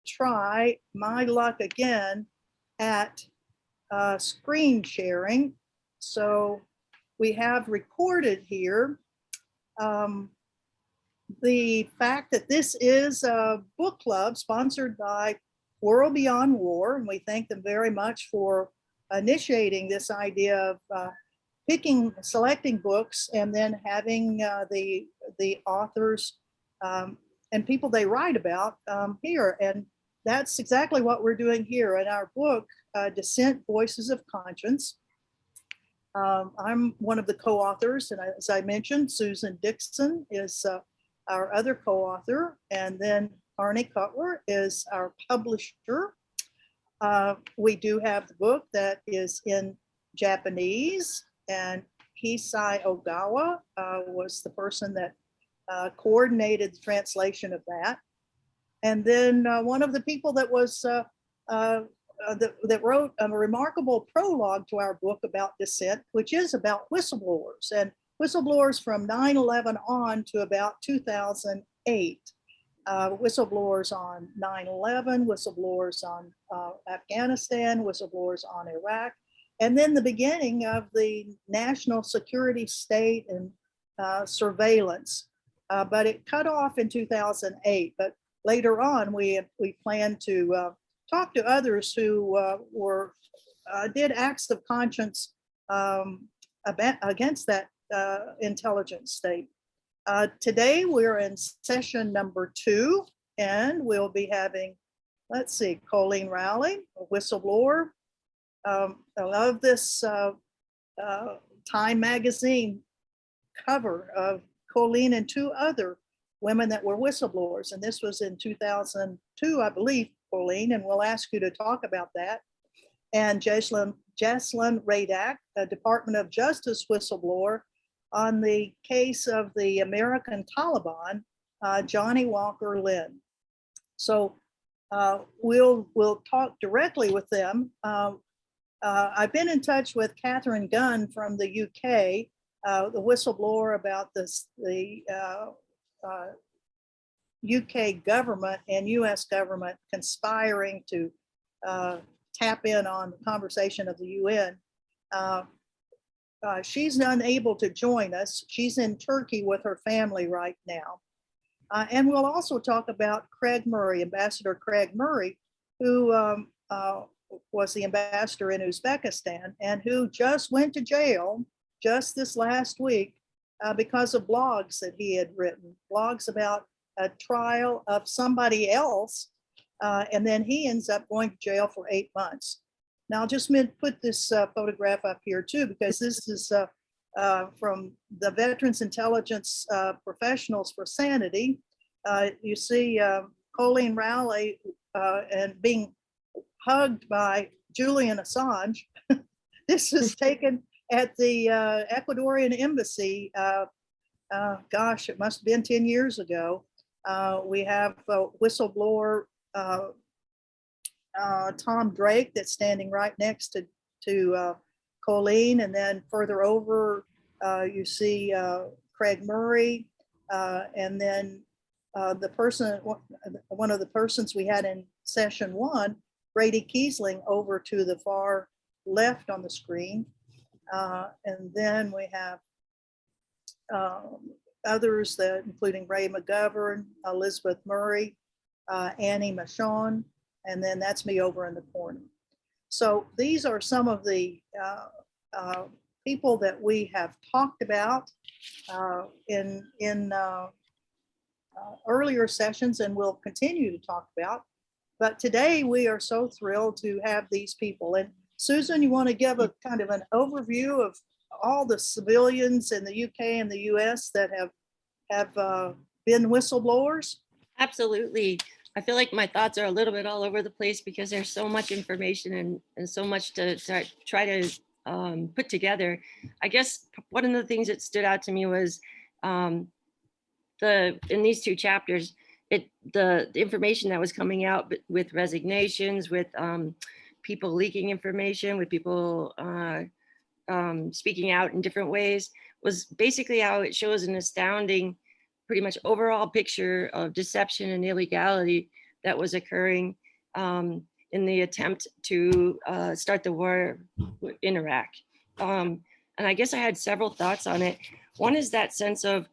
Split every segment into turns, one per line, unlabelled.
try my luck again at screen sharing. So we have recorded here the fact that this is a book club sponsored by World Beyond War, and we thank them very much for initiating this idea of selecting books and then having the authors and people they write about here. And that's exactly what we're doing here in our book, Dissent: Voices of Conscience. I'm one of the co-authors, and as I mentioned, Susan Dixon is our other co-author, and then Arnie Cutler is our publisher. We do have the book that is in Japanese, and Hisai Ogawa was the person that coordinated the translation of that. And then one of the people that was that wrote a remarkable prologue to our book about dissent, which is about whistleblowers and whistleblowers from 9/11 on to about 2008. Whistleblowers on 9/11, whistleblowers on Afghanistan, whistleblowers on Iraq, and then the beginning of the national security state and surveillance. But it cut off in 2008. But later on, we plan to talk to others who did acts of conscience against that intelligence state. Today we're in session number 2, and we'll be having, let's see, Colleen Rowley, a whistleblower. I love this Time magazine cover of Colleen and 2 other women that were whistleblowers. And this was in 2002, I believe, Colleen, and we'll ask you to talk about that. And Jaslyn Radak, a Department of Justice whistleblower on the case of the American Taliban, Johnny Walker Lynn. So we'll talk directly with them. I've been in touch with Catherine Gunn from the UK, the whistleblower about the UK government and US government conspiring to tap in on the conversation of the UN. She's unable to join us. She's in Turkey with her family right now. And we'll also talk about Craig Murray, Ambassador Craig Murray, who was the ambassador in Uzbekistan and who just went to jail just this last week because of blogs that he had written, blogs about a trial of somebody else. And then he ends up going to jail for 8 months. Now, I'll just put this photograph up here too, because this is from the Veterans Intelligence Professionals for Sanity. You see Colleen Rowley and being hugged by Julian Assange. This is taken at the Ecuadorian embassy. Gosh, it must have been 10 years ago. We have a whistleblower, Tom Drake, that's standing right next to Colleen, and then further over you see Craig Murray, and then the person, one of the persons we had in session 1, Brady Kiesling, over to the far left on the screen, and then we have others that including Ray McGovern, Elizabeth Murray, Annie Machon, and then that's me over in the corner. So these are some of the people that we have talked about in earlier sessions and will continue to talk about. But today we are so thrilled to have these people. And Susan, you want to give a kind of an overview of all the civilians in the UK and the US that have been whistleblowers?
Absolutely. I feel like my thoughts are a little bit all over the place because there's so much information and so much to try to put together. I guess one of the things that stood out to me was in these 2 chapters, the information that was coming out with resignations, with people leaking information, with people speaking out in different ways, was basically how it shows an astounding, pretty much overall picture of deception and illegality that was occurring in the attempt to start the war in Iraq. And I guess I had several thoughts on it. One is that sense of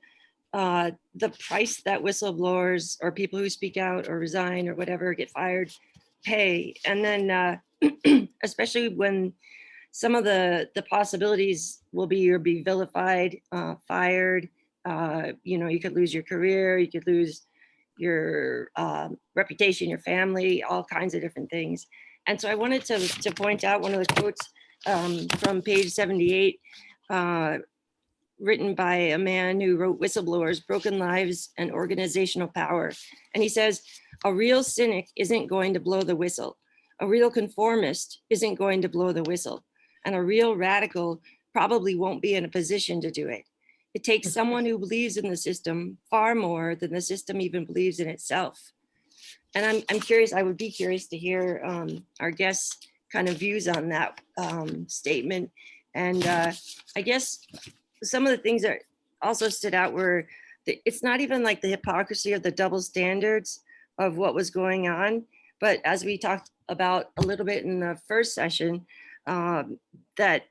the price that whistleblowers or people who speak out or resign or whatever get fired pay. And then especially when some of the possibilities will be you'll be vilified, fired, you could lose your career, you could lose your reputation, your family, all kinds of different things. And so I wanted to point out one of the quotes from page 78, written by a man who wrote Whistleblowers, Broken Lives and Organizational Power. And he says, a real cynic isn't going to blow the whistle. A real conformist isn't going to blow the whistle. And a real radical probably won't be in a position to do it. It takes someone who believes in the system far more than the system even believes in itself. And I'm curious, I would be curious to hear our guests' kind of views on that statement. And I guess some of the things that also stood out were, it's not even like the hypocrisy of the double standards of what was going on, but as we talked about a little bit in the first session, that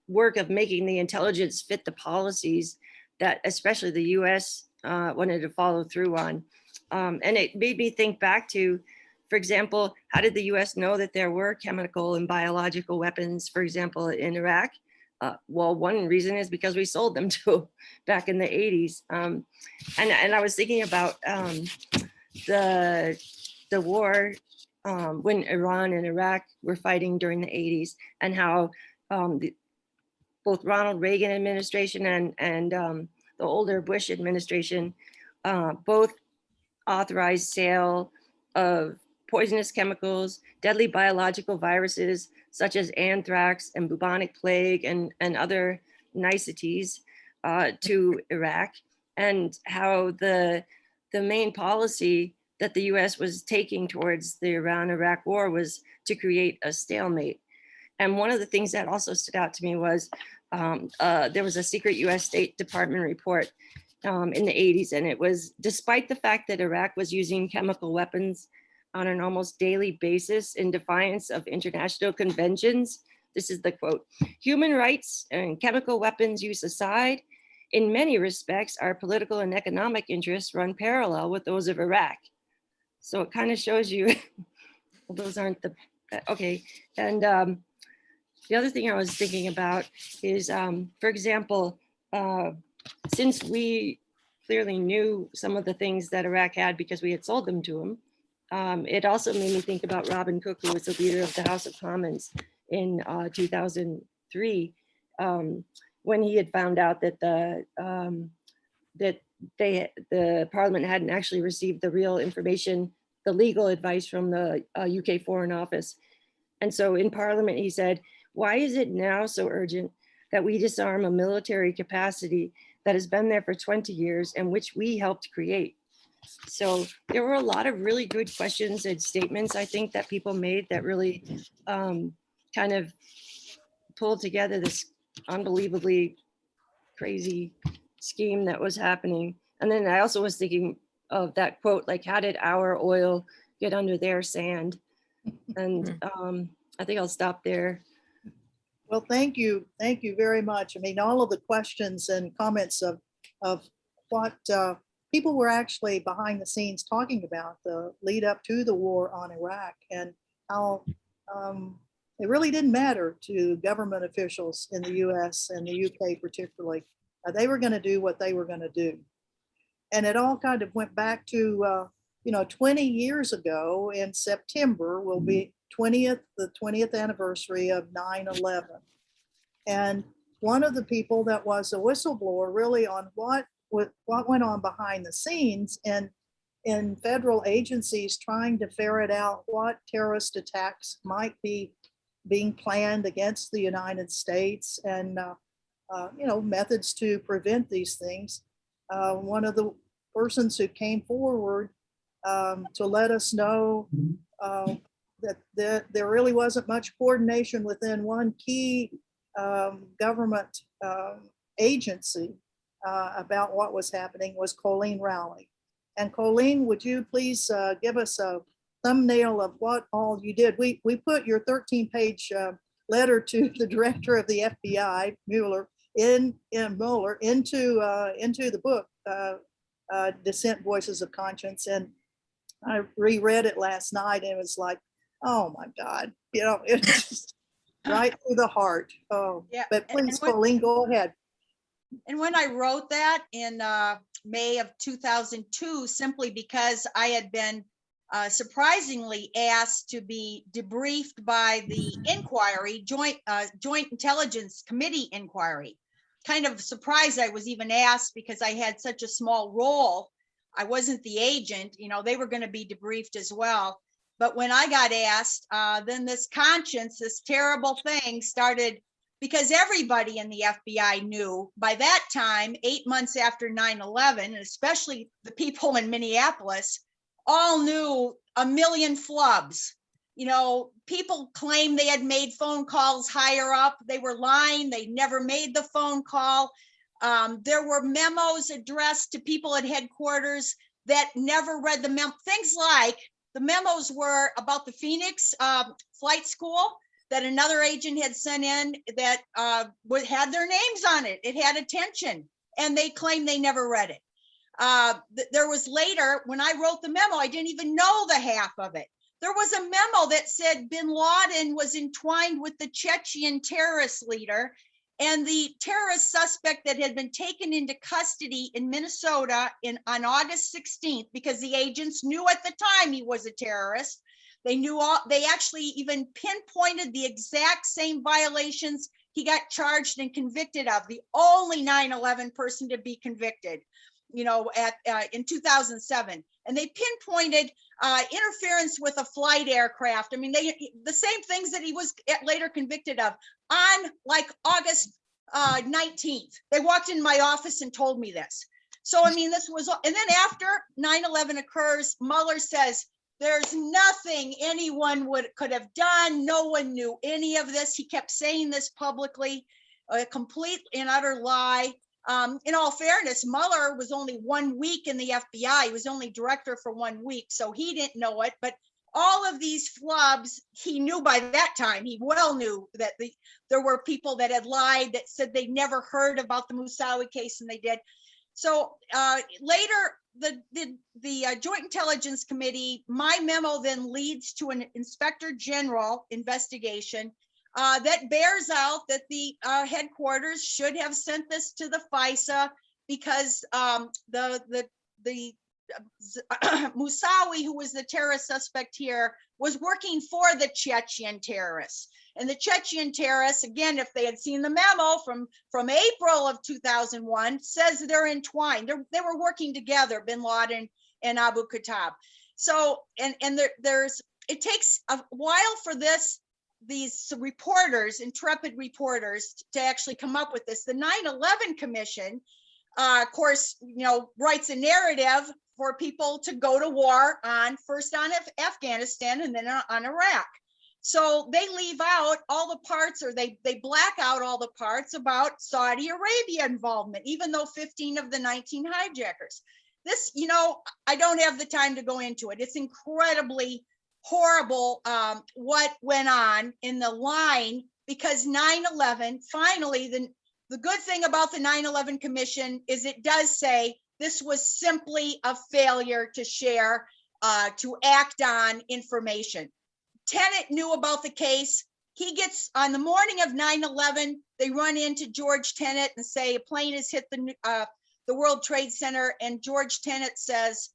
work of making the intelligence fit the policies that especially the US wanted to follow through on. And it made me think back to, for example, how did the US know that there were chemical and biological weapons, for example, in Iraq? Well, one reason is because we sold them to back in the 80s. And I was thinking about the war when Iran and Iraq were fighting during the 80s, and how both Ronald Reagan administration and the older Bush administration both authorized sale of poisonous chemicals, deadly biological viruses, such as anthrax and bubonic plague and other niceties to Iraq, and how the main policy that the US was taking towards the Iran-Iraq war was to create a stalemate. And one of the things that also stood out to me was there was a secret US State Department report in the 80s, and it was, despite the fact that Iraq was using chemical weapons on an almost daily basis in defiance of international conventions. This is the quote: human rights and chemical weapons use aside, in many respects, our political and economic interests run parallel with those of Iraq. So it kind of shows you, well, those aren't the, okay. And the other thing I was thinking about is, for example, since we clearly knew some of the things that Iraq had because we had sold them to them, it also made me think about Robin Cook, who was the leader of the House of Commons in 2003, when he had found out that the Parliament hadn't actually received the real information, the legal advice from the UK Foreign Office. And so in Parliament, he said, why is it now so urgent that we disarm a military capacity that has been there for 20 years and which we helped create? So there were a lot of really good questions and statements, I think, that people made that really kind of pulled together this unbelievably crazy scheme that was happening. And then I also was thinking of that quote, like, how did our oil get under their sand? And I think I'll stop there.
Well, thank you. Thank you very much. I mean, all of the questions and comments of what people were actually behind the scenes talking about the lead up to the war on Iraq, and how it really didn't matter to government officials in the US and the UK particularly. They were going to do what they were going to do. And it all kind of went back to, 20 years ago in September will be the 20th anniversary of 9/11. And one of the people that was a whistleblower really on what went on behind the scenes and in federal agencies trying to ferret out what terrorist attacks might be being planned against the United States, and methods to prevent these things. One of the persons who came forward to let us know that there really wasn't much coordination within one key government agency about what was happening was Colleen Rowley. And Colleen, would you please give us a thumbnail of what all you did? We put your 13-page letter to the director of the FBI, Mueller, Mueller into the book, Dissent: Voices of Conscience. And I reread it last night and it was like, oh my God, you know, it's just right through the heart. Oh,
Yeah,
but
and
please,
when-
Colleen, go ahead.
And when I wrote that in May of 2002, simply because I had been surprisingly asked to be debriefed by the inquiry, Joint Intelligence Committee inquiry. Kind of surprised I was even asked because I had such a small role. I wasn't the agent, you know, they were going to be debriefed as well. But when I got asked, then this conscience, this terrible thing started, because everybody in the FBI knew by that time, 8 months after 9/11, and especially the people in Minneapolis, all knew a million flubs. You know, people claim they had made phone calls higher up. They were lying. They never made the phone call. There were memos addressed to people at headquarters that never read the memo. Things like the memos were about the Phoenix flight school that another agent had sent in that had their names on it. It had attention, and they claimed they never read it. There was later, when I wrote the memo, I didn't even know the half of it. There was a memo that said bin Laden was entwined with the Chechen terrorist leader, and the terrorist suspect that had been taken into custody in Minnesota on August 16th, because the agents knew at the time he was a terrorist. They knew they actually even pinpointed the exact same violations he got charged and convicted of, the only 9/11 person to be convicted, you know, in 2007. And they pinpointed interference with a flight aircraft. I mean, the same things that he was later convicted of on like August 19th. They walked in my office and told me this. So, I mean, this was, and then after 9/11 occurs, Mueller says, there's nothing anyone could have done. No one knew any of this. He kept saying this publicly, a complete and utter lie. In all fairness, Mueller was only 1 week in the FBI. He was only director for 1 week, so he didn't know it. But all of these flubs, he knew by that time. He well knew that there were people that had lied, that said they never heard about the Moussaoui case, and they did. So later, the Joint Intelligence Committee, my memo then leads to an Inspector General investigation that bears out that the headquarters should have sent this to the FISA because the Moussaoui, who was the terrorist suspect here, was working for the Chechen terrorists. And the Chechen terrorists, again, if they had seen the memo from April of 2001, says they're entwined. They were working together, bin Laden and Abu Khattab. So, and it takes a while for these reporters, intrepid reporters, to actually come up with this. The 9/11 Commission, of course, you know, writes a narrative for people to go to war on, first on Afghanistan and then on Iraq. So they leave out all the parts, or they black out all the parts about Saudi Arabia involvement, even though 15 of the 19 hijackers. This, you know, I don't have the time to go into it. It's incredibly horrible what went on in the line, because 9/11, finally, the good thing about the 9/11 Commission is it does say this was simply a failure to share, to act on information. Tenet knew about the case. He gets, on the morning of 9/11, they run into George Tenet and say a plane has hit the World Trade Center, and George Tenet says,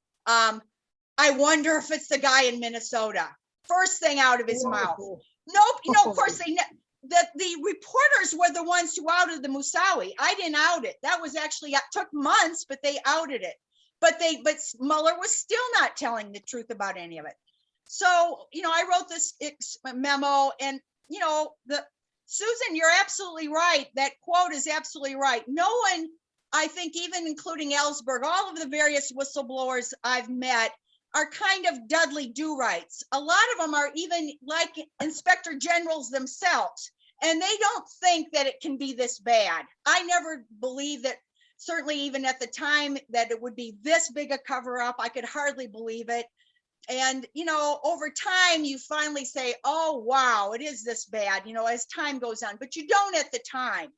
I wonder if it's the guy in Minnesota. First thing out of his mouth. Nope, you know, of course the reporters were the ones who outed the Moussaoui. I didn't out it. That was actually, it took months, but they outed it. But Mueller was still not telling the truth about any of it. So, you know, I wrote this memo, and, you know, Susan, you're absolutely right. That quote is absolutely right. No one, I think, even including Ellsberg, all of the various whistleblowers I've met are kind of Dudley Do-Rights. A lot of them are even like inspector generals themselves, and they don't think that it can be this bad. I never believe that certainly even at the time that it would be this big a cover up, I could hardly believe it. And, you know, over time, you finally say, oh, wow, it is this bad, you know, as time goes on, but you don't at the time.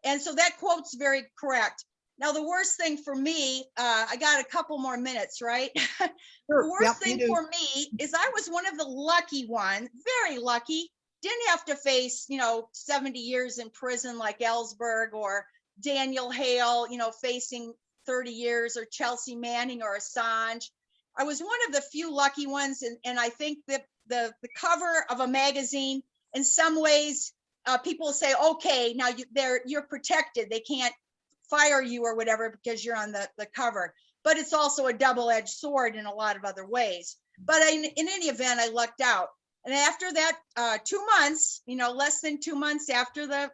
And so that quote's very correct. Now, the worst thing for me, I got a couple more minutes, right? The
Sure.
worst
Yep, you
thing
do.
for me is I was one of the lucky ones, very lucky, didn't have to face, you know, 70 years in prison like Ellsberg or Daniel Hale, you know, facing 30 years, or Chelsea Manning or Assange. I was one of the few lucky ones. And I think that the cover of a magazine, in some ways, people say, okay, now you're protected. They can't fire you or whatever because you're on the cover. But it's also a double-edged sword in a lot of other ways. But in any event, I lucked out. And after that, 2 months, you know, less than 2 months after the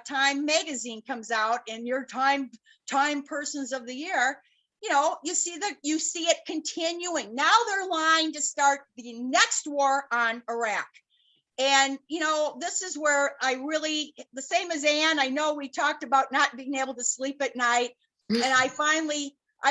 Time magazine comes out and your Time Persons of the Year, you know, you see it continuing. Now they're lying to start the next war on Iraq. And, you know, this is where I really, the same as Ann, I know we talked about not being able to sleep at night. And I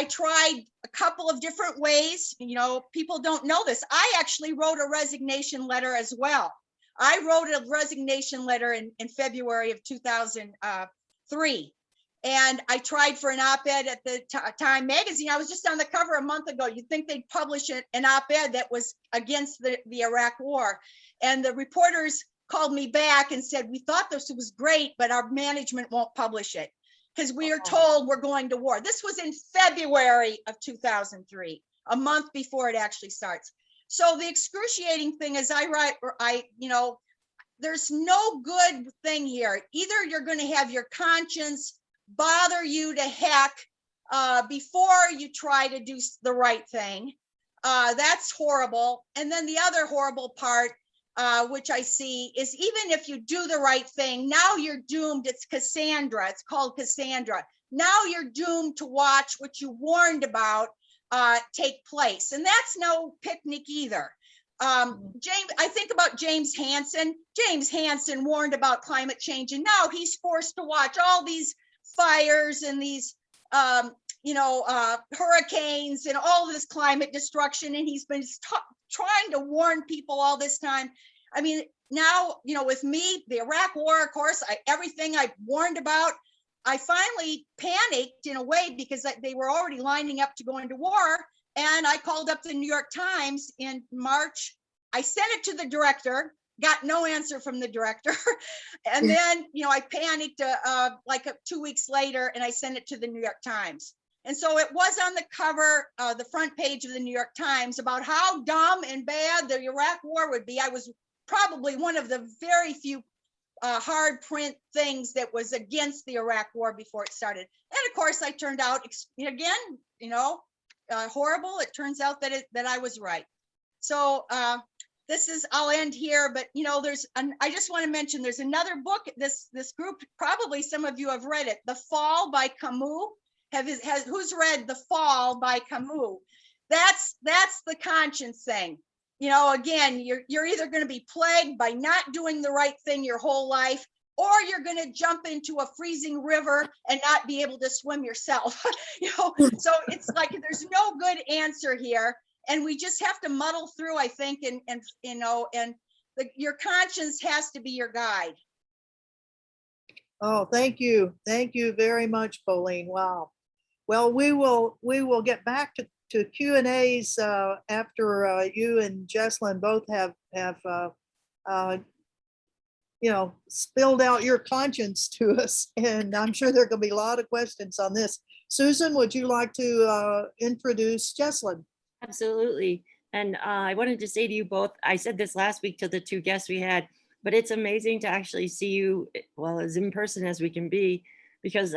tried a couple of different ways. You know, people don't know this. I actually wrote a resignation letter as well. I wrote a resignation letter in February of 2003. And I tried for an op-ed at the Time magazine. I was just on the cover a month ago. You'd think they'd publish an op-ed that was against the Iraq war. And the reporters called me back and said, we thought this was great, but our management won't publish it because we are told we're going to war. This was in February of 2003, a month before it actually starts. So the excruciating thing is you know, there's no good thing here. Either you're going to have your conscience bother you to heck before you try to do the right thing. That's horrible. And then the other horrible part, which I see, is even if you do the right thing, now you're doomed. It's Cassandra. It's called Cassandra. Now you're doomed to watch what you warned about take place. And that's no picnic either. I think about James Hansen. James Hansen warned about climate change, and now he's forced to watch all these fires and these hurricanes and all this climate destruction, and he's been trying to warn people all this time. I mean, now, you know, with me, the Iraq war, of course, everything I warned about, I finally panicked in a way because they were already lining up to go into war. And I called up the New York Times in March. I sent it to the director, got no answer from the director. And then, you know, I panicked 2 weeks later, and I sent it to the New York Times. And so it was on the cover, the front page of the New York Times, about how dumb and bad the Iraq war would be. I was probably one of the very few hard print things that was against the Iraq war before it started. And of course, I turned out, again, you know, horrible. It turns out that I was right. So I'll end here, but you know, I just want to mention there's another book, this group, probably some of you have read it, The Fall by Camus. Who's read The Fall by Camus? That's the conscience thing. You know, again, you're either going to be plagued by not doing the right thing your whole life, or you're going to jump into a freezing river and not be able to swim yourself. You know, so it's like there's no good answer here, and we just have to muddle through, I think, and you know, and your conscience has to be your guide.
Oh, thank you. Thank you very much, Pauline. Wow. Well, we will get back to Q&As after you and Jesslyn both have you know, spilled out your conscience to us. And I'm sure there are going to be a lot of questions on this. Susan, would you like to introduce Jesslyn?
Absolutely. And I wanted to say to you both, I said this last week to the two guests we had, but it's amazing to actually see you, well, as in person as we can be, because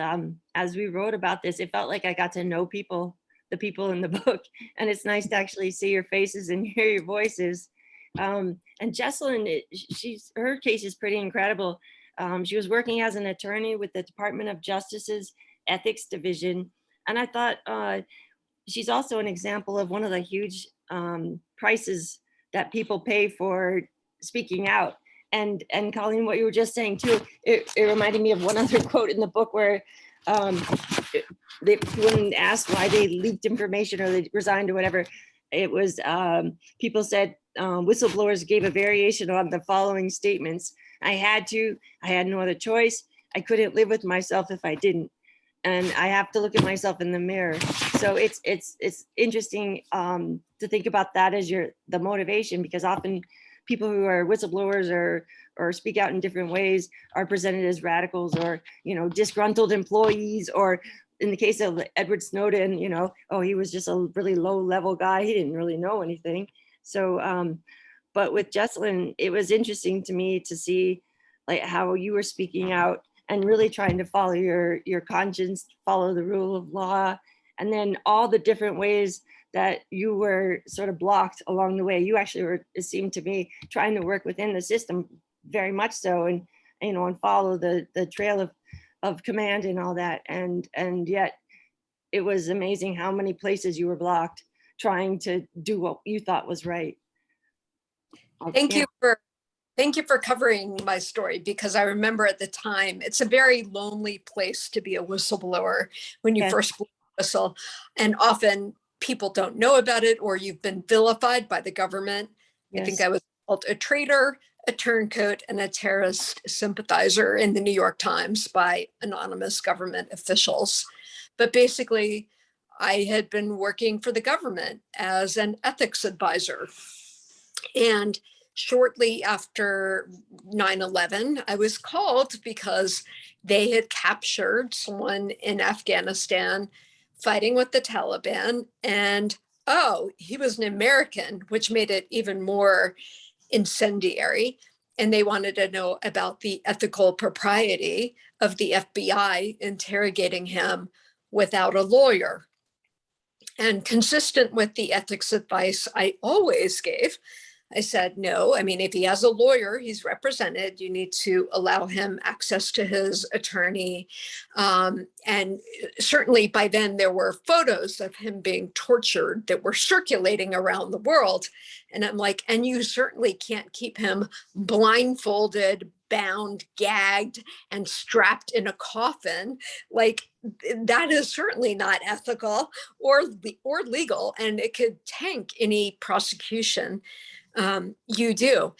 as we wrote about this, it felt like I got to know the people in the book. And it's nice to actually see your faces and hear your voices. And Jesslyn, her case is pretty incredible. She was working as an attorney with the Department of Justice's Ethics Division. And I thought she's also an example of one of the huge prices that people pay for speaking out. And Colleen, what you were just saying too, it reminded me of one other quote in the book where when asked why they leaked information or they resigned or whatever, it was, people said, whistleblowers gave a variation on the following statements. I had no other choice. I couldn't live with myself if I didn't. And I have to look at myself in the mirror. So it's interesting to think about that as the motivation, because often people who are whistleblowers or speak out in different ways are presented as radicals or, disgruntled employees, or in the case of Edward Snowden, oh, he was just a really low level guy. He didn't really know anything. So, but with Jesselyn, it was interesting to me to see like how you were speaking out and really trying to follow your conscience, follow the rule of law, and then all the different ways that you were sort of blocked along the way. You actually were, it seemed to me, trying to work within the system very much so, and and follow the trail of command and all that. And yet it was amazing how many places you were blocked trying to do what you thought was right.
Thank you for covering my story, because I remember at the time, it's a very lonely place to be a whistleblower when you first blow a whistle, and often people don't know about it, or you've been vilified by the government. Yes. I think I was called a traitor, a turncoat, and a terrorist sympathizer in the New York Times by anonymous government officials. But basically, I had been working for the government as an ethics advisor. And shortly after 9/11, I was called because they had captured someone in Afghanistan fighting with the Taliban. And, oh, he was an American, which made it even more incendiary. And they wanted to know about the ethical propriety of the FBI interrogating him without a lawyer. And consistent with the ethics advice I always gave, I said, no, I mean, if he has a lawyer, he's represented, you need to allow him access to his attorney. And certainly by then there were photos of him being tortured that were circulating around the world. And I'm like, and you certainly can't keep him blindfolded, bound, gagged, and strapped in a coffin. Like, that is certainly not ethical or legal, and it could tank any prosecution you do.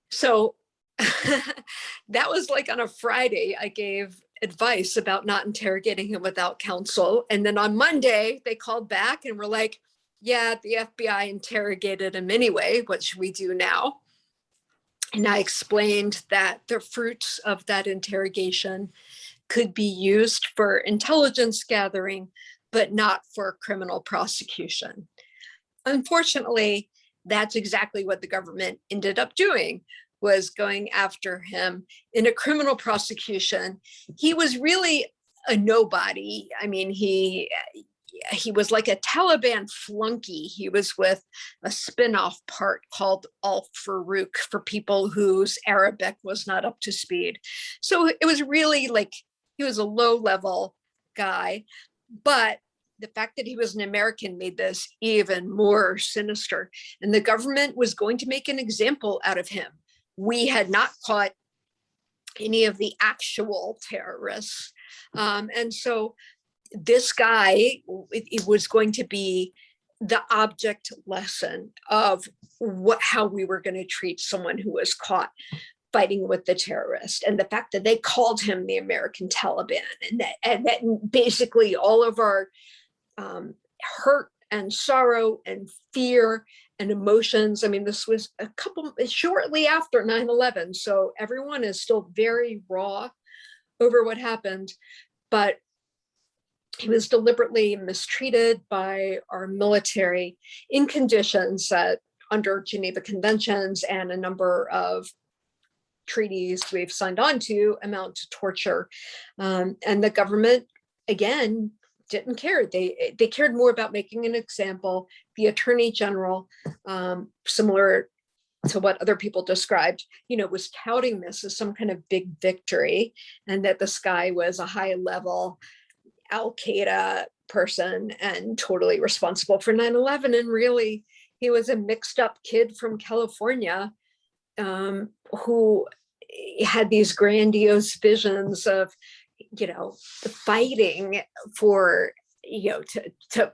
So that was like on a Friday, I gave advice about not interrogating him without counsel. And then on Monday, they called back and were like, yeah, the FBI interrogated him anyway. What should we do now? And I explained that the fruits of that interrogation could be used for intelligence gathering, but not for criminal prosecution. Unfortunately, that's exactly what the government ended up doing, was going after him in a criminal prosecution. He was really a nobody. I mean, he was like a Taliban flunky. He was with a spin-off part called Al-Farouk for people whose Arabic was not up to speed. So it was really like, he was a low-level guy, but the fact that he was an American made this even more sinister. And the government was going to make an example out of him. We had not caught any of the actual terrorists. And so this guy, it was going to be the object lesson of how we were going to treat someone who was caught fighting with the terrorist. And the fact that they called him the American Taliban, and that basically all of our hurt and sorrow and fear and emotions. I mean, this was shortly after 9/11. So everyone is still very raw over what happened, but he was deliberately mistreated by our military in conditions that under Geneva Conventions and a number of treaties we've signed on to amount to torture. And the government, again, didn't care. They cared more about making an example. The Attorney General, similar to what other people described, was touting this as some kind of big victory, and that this guy was a high-level Al-Qaeda person and totally responsible for 9/11. And really, he was a mixed-up kid from California who had these grandiose visions of fighting for,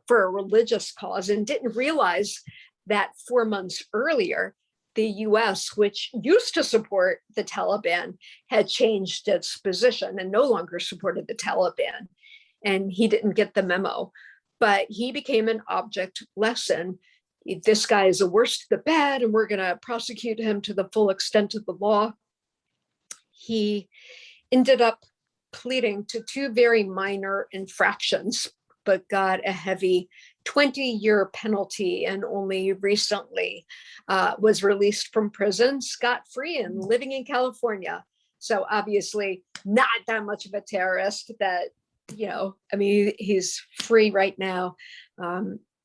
for a religious cause, and didn't realize that 4 months earlier, the US, which used to support the Taliban, had changed its position and no longer supported the Taliban. And he didn't get the memo, but he became an object lesson. This guy is the worst of the bad, and we're going to prosecute him to the full extent of the law. He ended up pleading to 2 very minor infractions, but got a heavy 20-year penalty, and only recently was released from prison, scot-free, and living in California. So obviously not that much of a terrorist that, he's free right now,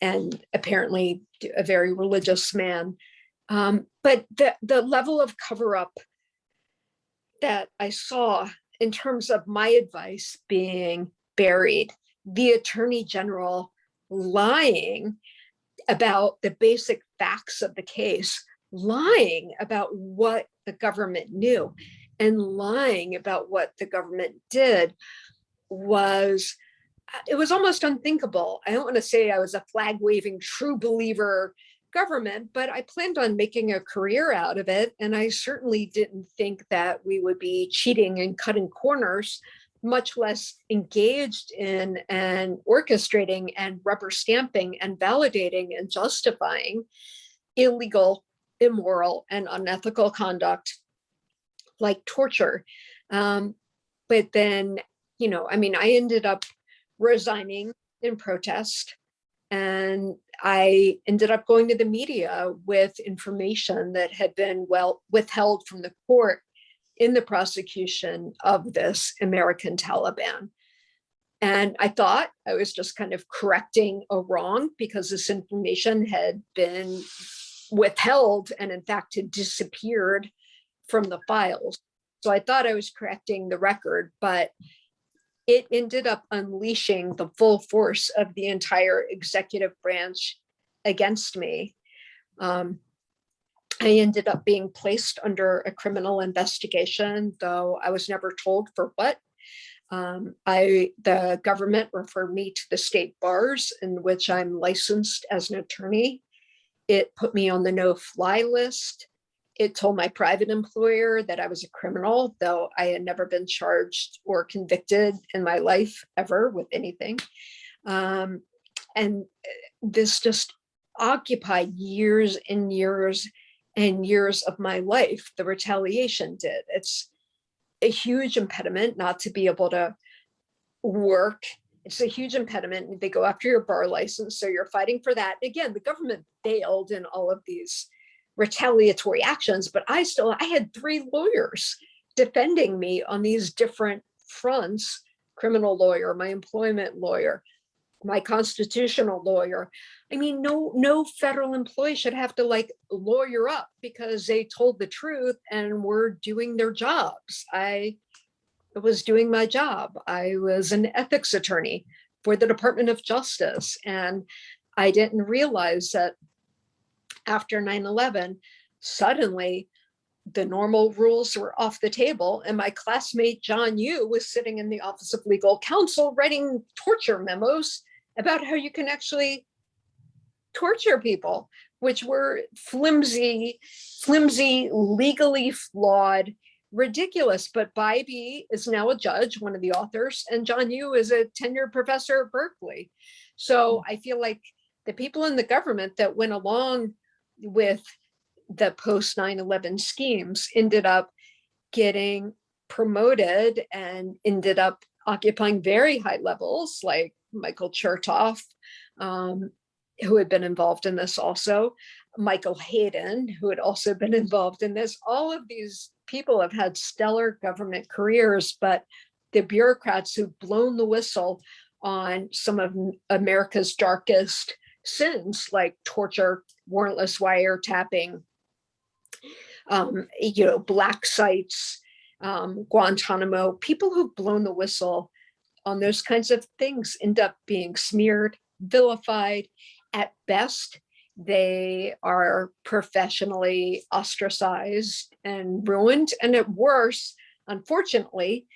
and apparently a very religious man. But the level of cover-up that I saw in terms of my advice being buried, the Attorney General lying about the basic facts of the case, lying about what the government knew, and lying about what the government did was almost unthinkable. I don't want to say I was a flag-waving true believer government, but I planned on making a career out of it. And I certainly didn't think that we would be cheating and cutting corners, much less engaged in and orchestrating and rubber stamping and validating and justifying illegal, immoral, and unethical conduct like torture. But then, I ended up resigning in protest, and I ended up going to the media with information that had been withheld from the court in the prosecution of this American Taliban. And I thought I was just kind of correcting a wrong, because this information had been withheld and in fact had disappeared from the files. So I thought I was correcting the record, but it ended up unleashing the full force of the entire executive branch against me. I ended up being placed under a criminal investigation, though I was never told for what. The government referred me to the state bars, in which I'm licensed as an attorney. It put me on the no-fly list. It told my private employer that I was a criminal, though I had never been charged or convicted in my life ever with anything. And this just occupied years and years and years of my life. The retaliation did. It's a huge impediment not to be able to work. It's a huge impediment. They go after your bar license, so you're fighting for that. Again, the government failed in all of these retaliatory actions, but I had 3 lawyers defending me on these different fronts: criminal lawyer, my employment lawyer, my constitutional lawyer. I mean, no federal employee should have to lawyer up because they told the truth and were doing their jobs. I was doing my job. I was an ethics attorney for the Department of Justice, and I didn't realize that after 9/11, suddenly the normal rules were off the table, and my classmate John Yoo was sitting in the Office of Legal Counsel writing torture memos about how you can actually torture people, which were flimsy, legally flawed, ridiculous. But Bybee is now a judge, one of the authors, and John Yoo is a tenured professor at Berkeley. So I feel like the people in the government that went along with the post 9/11 schemes ended up getting promoted and ended up occupying very high levels, like Michael Chertoff, who had been involved in this also, Michael Hayden, who had also been involved in this. All of these people have had stellar government careers, but the bureaucrats who've blown the whistle on some of America's darkest sins, like torture, warrantless wiretapping, black sites, Guantanamo, people who've blown the whistle on those kinds of things end up being smeared, vilified. At best, they are professionally ostracized and ruined. And at worst, unfortunately,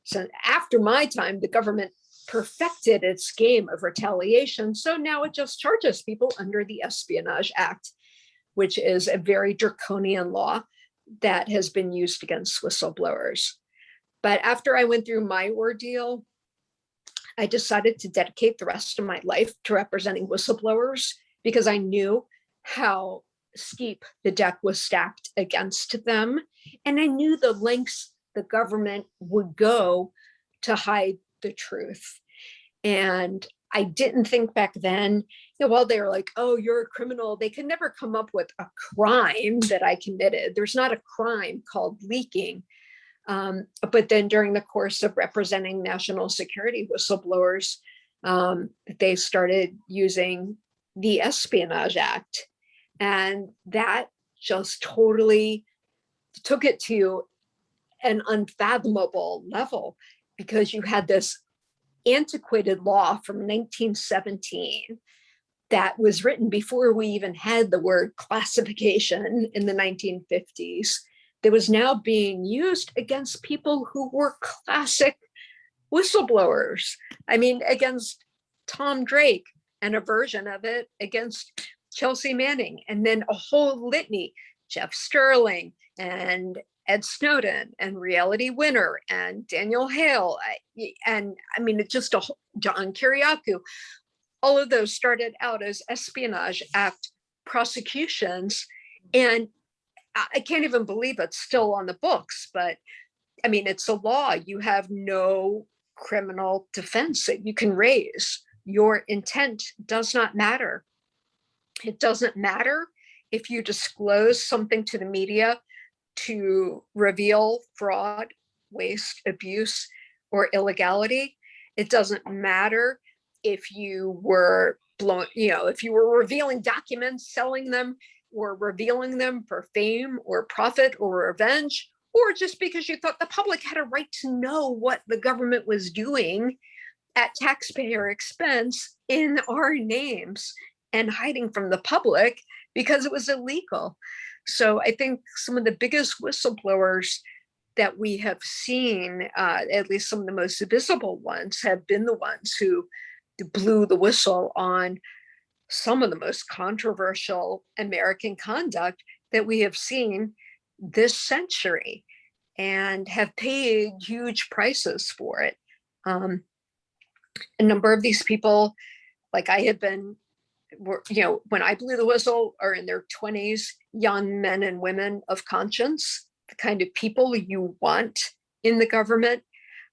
So after my time, the government perfected its game of retaliation. So now it just charges people under the Espionage Act, which is a very draconian law that has been used against whistleblowers. But after I went through my ordeal, I decided to dedicate the rest of my life to representing whistleblowers because I knew how steep the deck was stacked against them. And I knew the lengths the government would go to hide the truth. And I didn't think back then, while they were like, oh, you're a criminal, they could never come up with a crime that I committed. There's not a crime called leaking. But then during the course of representing national security whistleblowers, they started using the Espionage Act. And that just totally took it to an unfathomable level, because you had this antiquated law from 1917 that was written before we even had the word classification in the 1950s, that was now being used against people who were classic whistleblowers. I mean, against Tom Drake and a version of it against Chelsea Manning, and then a whole litany, Jeff Sterling and Ed Snowden and Reality Winner and Daniel Hale. And I mean, it's just John Kiriakou. All of those started out as Espionage Act prosecutions. And I can't even believe it's still on the books, but I mean, it's a law. You have no criminal defense that you can raise. Your intent does not matter. It doesn't matter if you disclose something to the media to reveal fraud, waste, abuse, or illegality. It doesn't matter if you were if you were revealing documents, selling them, or revealing them for fame or profit or revenge, or just because you thought the public had a right to know what the government was doing at taxpayer expense in our names and hiding from the public because it was illegal. So I think some of the biggest whistleblowers that we have seen, at least some of the most visible ones, have been the ones who blew the whistle on some of the most controversial American conduct that we have seen this century, and have paid huge prices for it. A number of these people, like I had been, when I blew the whistle, are in their 20s, young men and women of conscience, the kind of people you want in the government.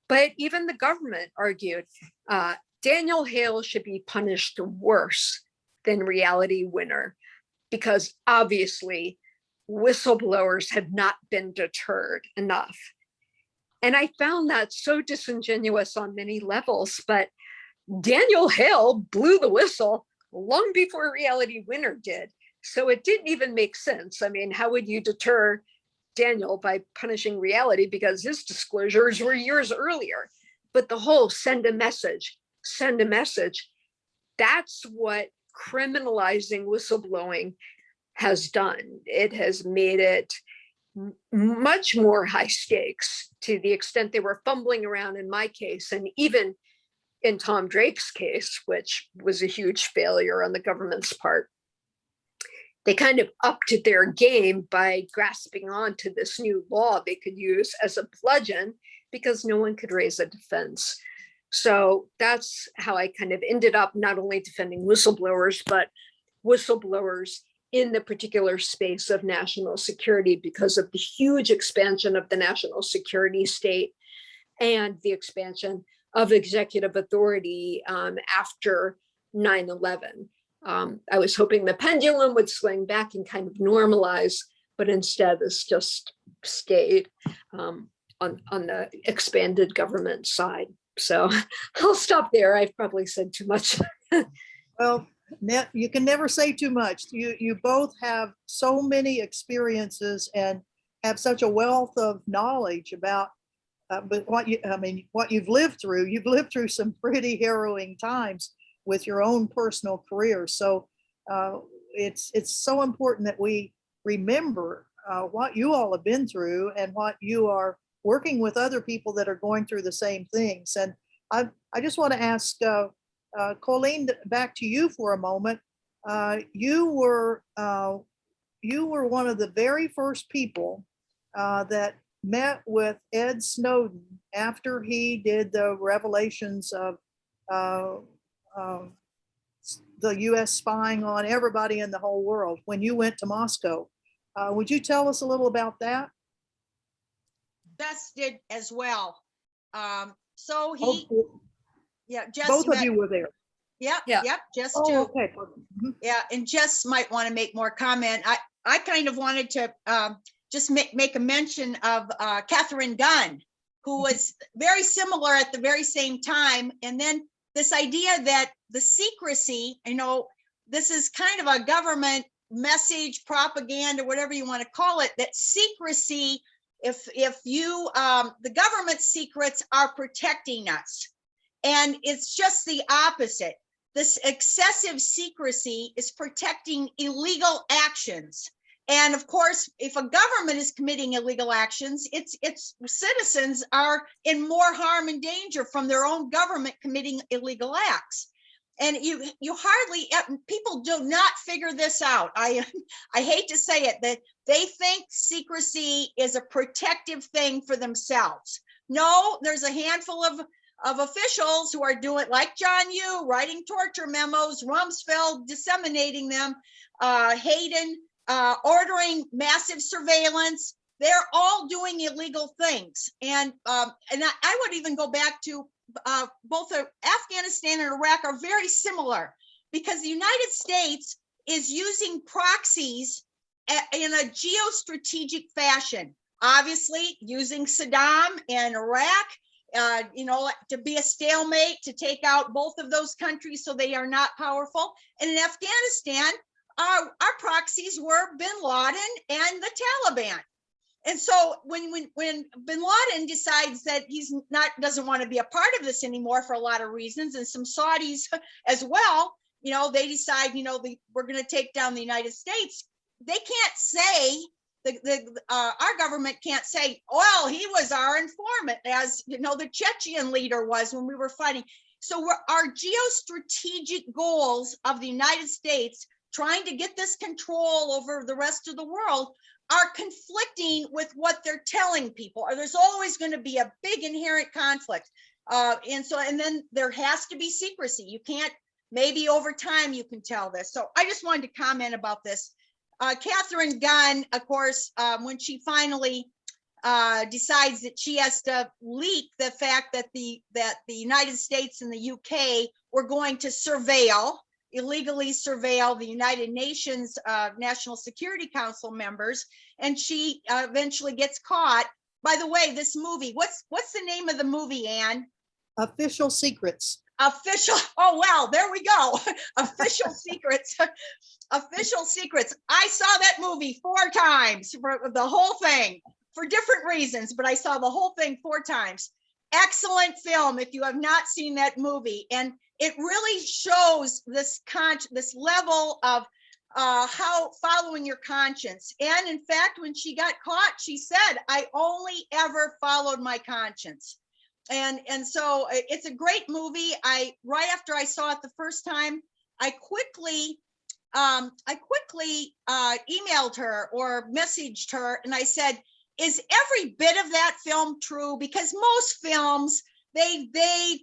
But even the government argued Daniel Hale should be punished worse than Reality Winner, because obviously whistleblowers have not been deterred enough. And I found that so disingenuous on many levels, but Daniel Hale blew the whistle long before Reality Winner did. So it didn't even make sense. I mean, how would you deter Daniel by punishing Reality, because his disclosures were years earlier? But the whole send a message, that's what criminalizing whistleblowing has done. It has made it much more high stakes, to the extent they were fumbling around in my case, and even in Tom Drake's case, which was a huge failure on the government's part. They kind of upped their game by grasping on to this new law they could use as a bludgeon, because no one could raise a defense. So that's how I kind of ended up not only defending whistleblowers, but whistleblowers in the particular space of national security, because of the huge expansion of the national security state and the expansion of executive authority after 9/11. I was hoping the pendulum would swing back and kind of normalize, but instead it's just stayed on the expanded government side. So I'll stop there. I've probably said too much.
Well, you can never say too much. You both have so many experiences and have such a wealth of knowledge about but what you've lived through. You've lived through some pretty harrowing times with your own personal career. So it's so important that we remember what you all have been through and what you are working with other people that are going through the same things. And I just want to ask Colleen, back to you for a moment. You were one of the very first people that met with Ed Snowden after he did the revelations of the US spying on everybody in the whole world when you went to Moscow. Would you tell us a little about that?
Jess did as well. So he, yeah, Jess.
Both of
met-
you were there.
Yep,
Yeah.
yep, Jess
Oh,
too.
okay. Mhm.
Yeah, and Jess might want to make more comment. I kind of wanted to just make a mention of Catherine Gunn, who was very similar at the very same time. And then this idea that the secrecy, this is kind of a government message, propaganda, whatever you want to call it, that secrecy, if you, the government secrets are protecting us. And it's just the opposite. This excessive secrecy is protecting illegal actions. And of course, if a government is committing illegal actions, its citizens are in more harm and danger from their own government committing illegal acts. And you hardly, people do not figure this out. I hate to say it, that they think secrecy is a protective thing for themselves. No, there's a handful of officials who are doing, like John Yoo, writing torture memos, Rumsfeld disseminating them, Hayden ordering massive surveillance. They're all doing illegal things. And I would even go back to both Afghanistan and Iraq are very similar, because the United States is using proxies in a geostrategic fashion, obviously using Saddam and Iraq, to be a stalemate, to take out both of those countries so they are not powerful. And in Afghanistan, our proxies were bin Laden and the Taliban. And so when bin Laden decides that doesn't want to be a part of this anymore for a lot of reasons, and some Saudis as well, they decide, we're going to take down the United States. They can't say, our government can't say, well, he was our informant, as the Chechen leader was when we were fighting. So our geostrategic goals of the United States, trying to get this control over the rest of the world, are conflicting with what they're telling people, or there's always going to be a big inherent conflict. And then there has to be secrecy. You can't, maybe over time you can tell this. So I just wanted to comment about this. Catherine Gunn, of course, when she finally decides that she has to leak the fact that the United States and the UK were going to illegally surveil the United Nations National Security Council members, and she eventually gets caught. By the way, this movie, what's the name of the movie, Anne?
Official Secrets.
Oh, wow, there we go. Official Secrets. Official Secrets. I saw that movie 4 times, for the whole thing, for different reasons, but I saw the whole thing 4 times. Excellent film if you have not seen that movie. And it really shows this level of how following your conscience. And in fact, when she got caught, she said, I only ever followed my conscience. And so it's a great movie. Right after I saw it the first time, I quickly emailed her or messaged her, and I said, is every bit of that film true? Because most films, they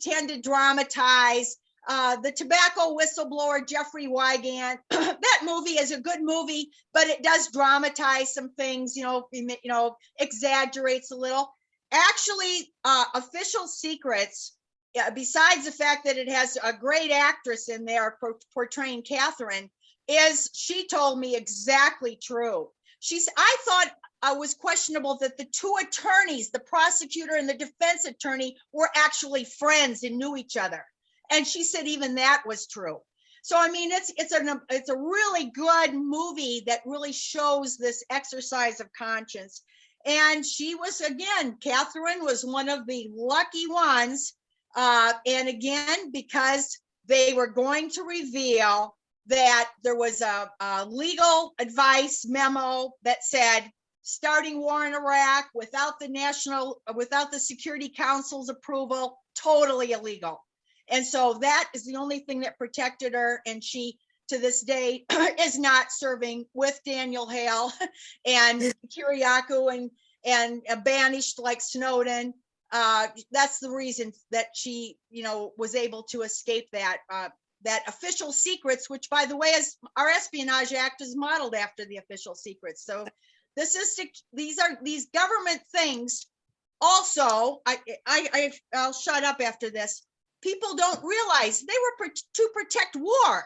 tend to dramatize. The tobacco whistleblower, Jeffrey Wigand, that movie is a good movie, but it does dramatize some things, exaggerates a little. Actually, Official Secrets, besides the fact that it has a great actress in there portraying Catherine, she told me exactly true. I thought it was questionable that the 2 attorneys, the prosecutor and the defense attorney, were actually friends and knew each other. And she said even that was true. So, I mean, it's a really good movie that really shows this exercise of conscience. And she was, again, Catherine was one of the lucky ones. And again, because they were going to reveal that there was a legal advice memo that said, starting war in Iraq without the Security Council's approval, totally illegal. And so that is the only thing that protected her. And she, to this day, is not serving with Daniel Hale and Kiriakou and banished like Snowden. That's the reason that she, was able to escape that official secrets, which, by the way, is our Espionage Act is modeled after the official secrets. So these government things. Also, I'll shut up after this. People don't realize they were to protect war.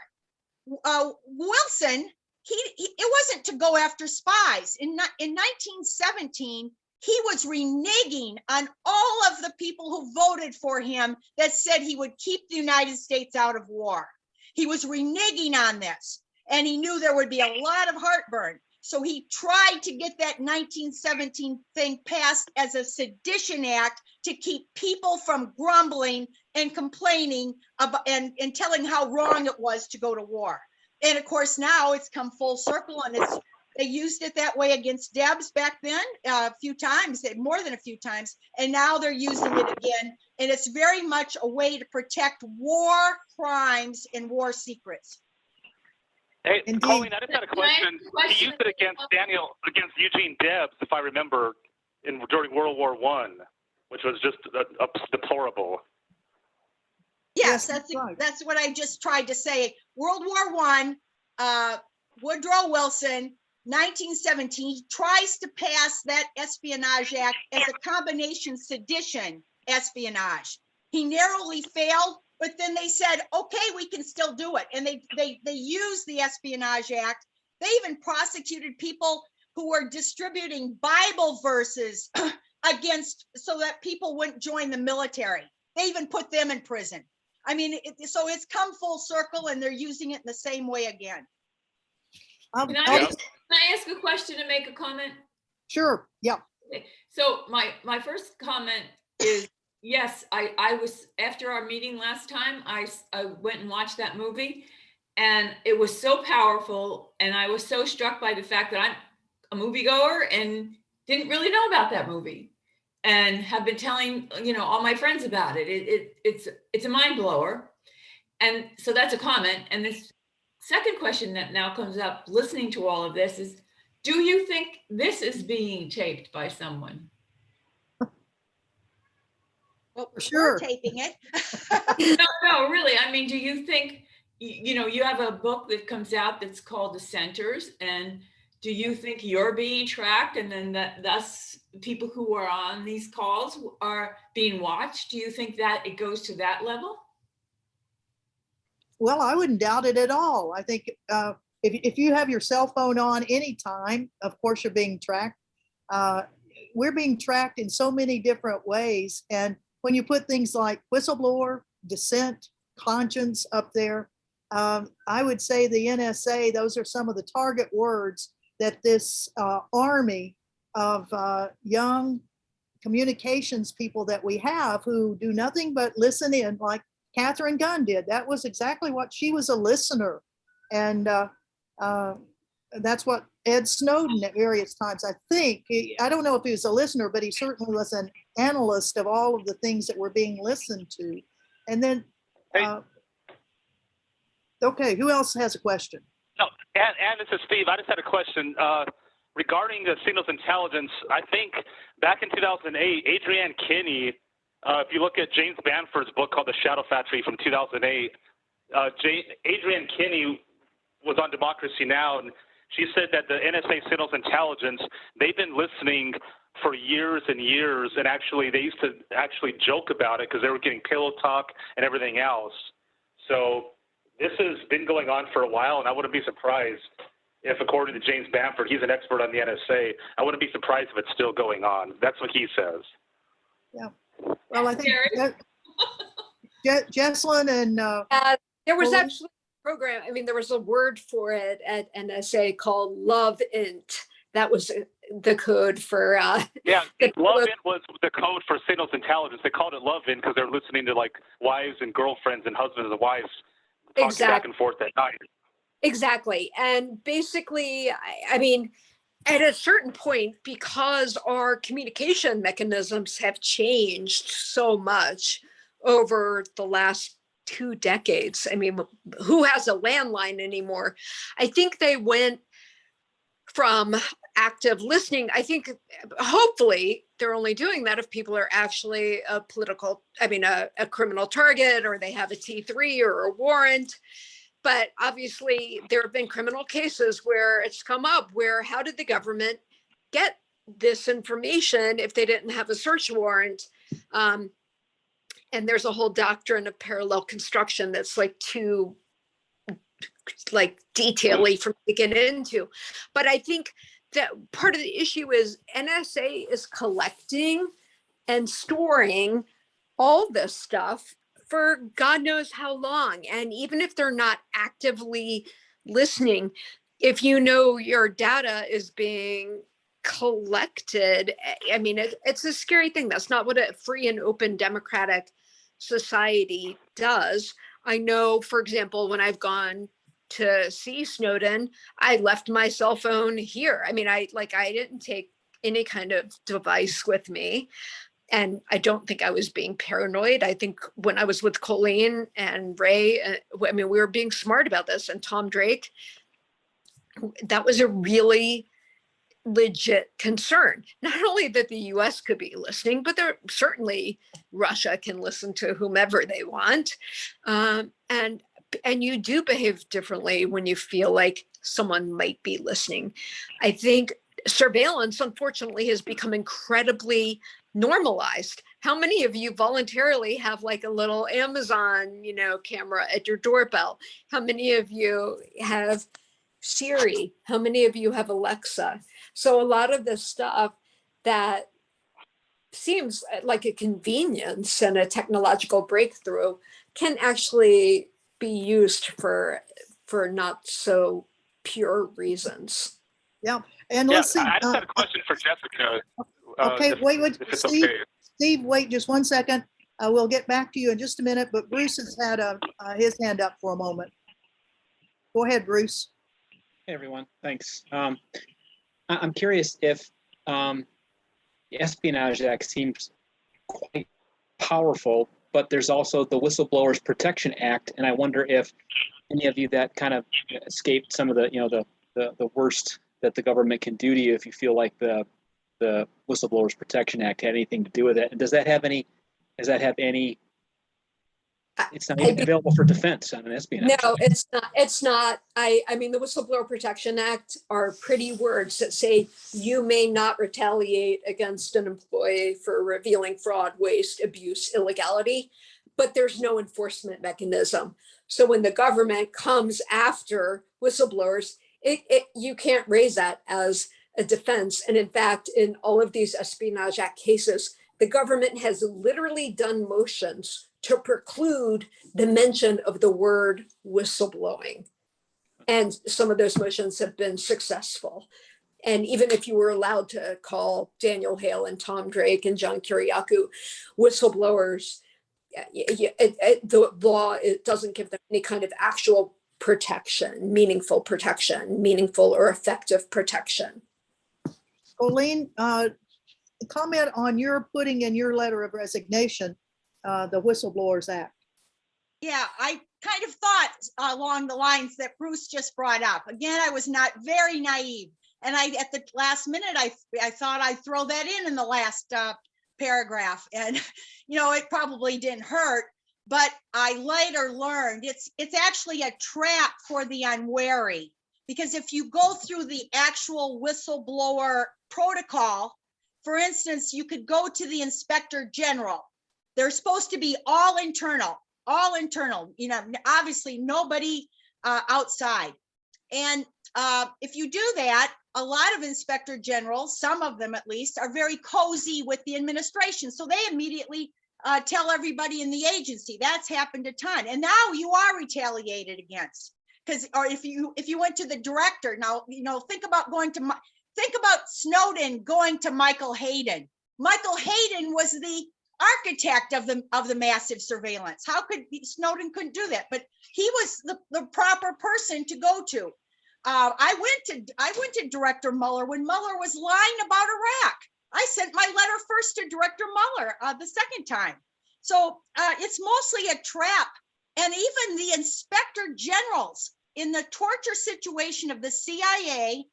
Wilson, it wasn't to go after spies. In 1917, he was reneging on all of the people who voted for him that said he would keep the United States out of war. He was reneging on this, and he knew there would be a lot of heartburn. So he tried to get that 1917 thing passed as a sedition act to keep people from grumbling and complaining about, and telling how wrong it was to go to war. And of course, now it's come full circle, and they used it that way against Debs back then a few times, more than a few times, and now they're using it again. And it's very much a way to protect war crimes and war secrets.
Hey,
Indeed.
Colleen, I just had a question. He used it against Eugene Debs, if I remember, during World War I, which was just deplorable.
Yes,
Yes, right.
that's what I just tried to say. World War I, Woodrow Wilson, 1917, he tries to pass that Espionage Act as a combination sedition espionage. He narrowly failed, but then they said, okay, we can still do it. And they used the Espionage Act. They even prosecuted people who were distributing Bible verses so that people wouldn't join the military. They even put them in prison. I mean, so it's come full circle, and they're using it in the same way again.
Can I ask a question and make a comment?
Sure, yeah.
Okay. So my first comment is, yes, I was, after our meeting last time, I went and watched that movie, and it was so powerful, and I was so struck by the fact that I'm a moviegoer and didn't really know about that movie, and have been telling all my friends about it. It's a mind blower, and so that's a comment. And this second question that now comes up, listening to all of this, is: do you think this is being taped by someone?
Well,
Sure.
we're taping it.
No, really. I mean, do you think, you have a book that comes out that's called Dissenters, and do you think you're being tracked, and then thus people who are on these calls are being watched? Do you think that it goes to that level?
Well, I wouldn't doubt it at all. I think if you have your cell phone on anytime, of course you're being tracked. We're being tracked in so many different ways. And when you put things like whistleblower, dissent, conscience up there, I would say the NSA, those are some of the target words that this army of young communications people that we have who do nothing but listen in, like Catherine Gunn did. That was exactly what she was, a listener. And that's what Ed Snowden at various times, I think, I don't know if he was a listener, but he certainly was an analyst of all of the things that were being listened to. And then, okay, who else has a question?
No, and this is Steve. I just had a question regarding the signals intelligence. I think back in 2008, Adrienne Kinney, if you look at James Banford's book called The Shadow Factory from 2008, Adrienne Kinney was on Democracy Now! And she said that the NSA signals intelligence, they've been listening for years and years, and actually they used to actually joke about it because they were getting pillow talk and everything else. So this has been going on for a while, and I wouldn't be surprised if, according to James Banford, he's an expert on the NSA, I wouldn't be surprised if it's still going on. That's what he says.
Yeah. Well, I think Jesslyn and
There was
Well,
actually a program, there was a word for it at NSA called LoveInt. That was the code for
Yeah, LoveInt was the code for signals intelligence. They called it LoveInt because they're listening to like wives and girlfriends and husbands and wives talking back and forth at night.
Exactly. And basically, at a certain point, because our communication mechanisms have changed so much over the last 2 decades. I mean, who has a landline anymore? I think they went from active listening. I think hopefully they're only doing that if people are actually a criminal target, or they have a T3 or a warrant. But obviously there have been criminal cases where it's come up where, how did the government get this information if they didn't have a search warrant? And there's a whole doctrine of parallel construction that's like too detail-y for me to get into. But I think that part of the issue is NSA is collecting and storing all this stuff for God knows how long. And even if they're not actively listening, if you know your data is being collected, I mean, it's a scary thing. That's not what a free and open democratic society does. I know, for example, when I've gone to see Snowden, I left my cell phone here. I mean, I didn't take any kind of device with me. And I don't think I was being paranoid. I think when I was with Colleen and Ray, I mean, we were being smart about this, and Tom Drake, that was a really legit concern. Not only that the US could be listening, but certainly Russia can listen to whomever they want. And you do behave differently when you feel like someone might be listening. I think surveillance, unfortunately, has become incredibly normalized. How many of you voluntarily have like a little Amazon, camera at your doorbell? How many of you have Siri? How many of you have Alexa? So a lot of this stuff that seems like a convenience and a technological breakthrough can actually be used for not so pure reasons.
Yeah, and let's see.
I just had a question for Jessica.
Okay, wait,
if it's
Steve,
okay.
Steve, wait just 1 second. We'll get back to you in just a minute, but Bruce has had his hand up for a moment. Go ahead, Bruce.
Hey, everyone. Thanks. I'm curious if the Espionage Act seems quite powerful, but there's also the Whistleblowers Protection Act, and I wonder if any of you that kind of escaped some of the worst that the government can do to you, if you feel like the Whistleblowers Protection Act had anything to do with it. And does that have any? It's not even available for defense on an espionage.
No, it's not. It's not. I mean, the Whistleblower Protection Act are pretty words that say you may not retaliate against an employee for revealing fraud, waste, abuse, illegality, but there's no enforcement mechanism. So when the government comes after whistleblowers, you can't raise that as a defense. And in fact, in all of these Espionage Act cases, the government has literally done motions to preclude the mention of the word whistleblowing. And some of those motions have been successful. And even if you were allowed to call Daniel Hale and Tom Drake and John Kiriakou whistleblowers, the law, it doesn't give them any kind of actual protection, meaningful or effective protection.
Colleen, comment on your putting in your letter of resignation the Whistleblowers Act.
Yeah, I kind of thought along the lines that Bruce just brought up. Again, I was not very naive. And at the last minute, I thought I'd throw that in the last paragraph. And, it probably didn't hurt. But I later learned it's actually a trap for the unwary. Because if you go through the actual whistleblower protocol, for instance, you could go to the Inspector General. They're supposed to be all internal, obviously nobody outside. And if you do that, a lot of Inspector Generals, some of them at least, are very cozy with the administration. So they immediately tell everybody in the agency. That's happened a ton. And now you are retaliated against. Or if you went to the director, now, think about Snowden going to Michael Hayden. Michael Hayden was the architect of the massive surveillance. Snowden couldn't do that, but he was the proper person to go to. I went to Director Mueller when Mueller was lying about Iraq. I sent my letter first to Director Mueller the second time. So it's mostly a trap. And even the inspector generals in the torture situation of the CIA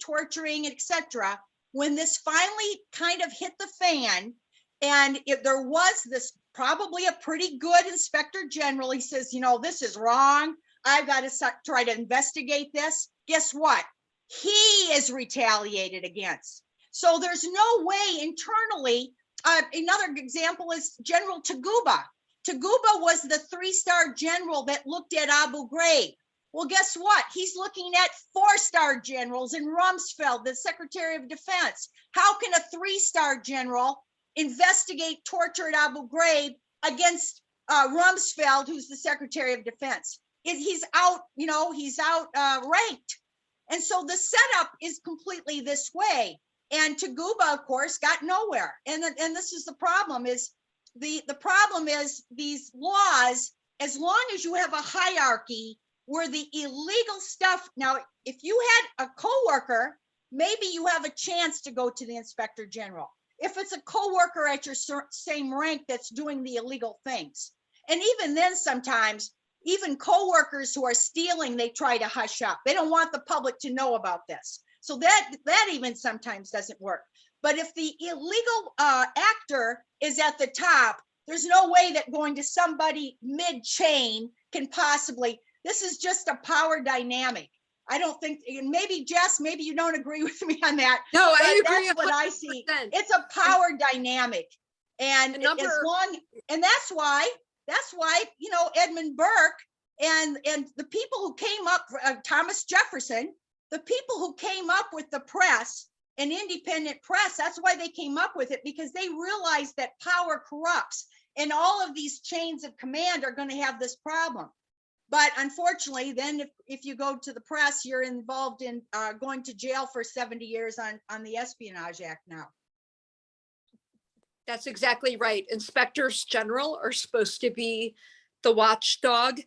torturing, etc., when this finally kind of hit the fan, and if there was this probably a pretty good inspector general, he says, you know, this is wrong. I've got to try to investigate this. Guess what? He is retaliated against. So there's no way internally. Another example is General Taguba. Taguba was the 3-star general that looked at Abu Ghraib. Well, guess what? He's looking at 4-star generals in Rumsfeld, the Secretary of Defense. How can a 3-star general investigate torture at Abu Ghraib against Rumsfeld, who's the Secretary of Defense? He's out, you know, he's out ranked. And so the setup is completely this way. And Taguba, of course, got nowhere. And this is the problem is, the problem is these laws, as long as you have a hierarchy where the illegal stuff, now, if you had a coworker, maybe you have a chance to go to the inspector general. If it's a coworker at your same rank that's doing the illegal things. And even then, sometimes, even coworkers who are stealing, they try to hush up. They don't want the public to know about this. So that even sometimes doesn't work. But if the illegal actor is at the top, there's no way that going to somebody mid-chain can possibly, this is just a power dynamic. I don't think, maybe Jess, maybe you don't agree with me on that.
No, I agree.
That's what I see.
100%.
It's a power dynamic. And that's why, you know, Edmund Burke and the people who came up, Thomas Jefferson, the people who came up with the press, an independent press, that's why they came up with it, because they realized that power corrupts and all of these chains of command are going to have this problem. But unfortunately, then if you go to the press, you're involved in going to jail for 70 years on the Espionage Act now.
That's exactly right. Inspectors general are supposed to be the watchdog,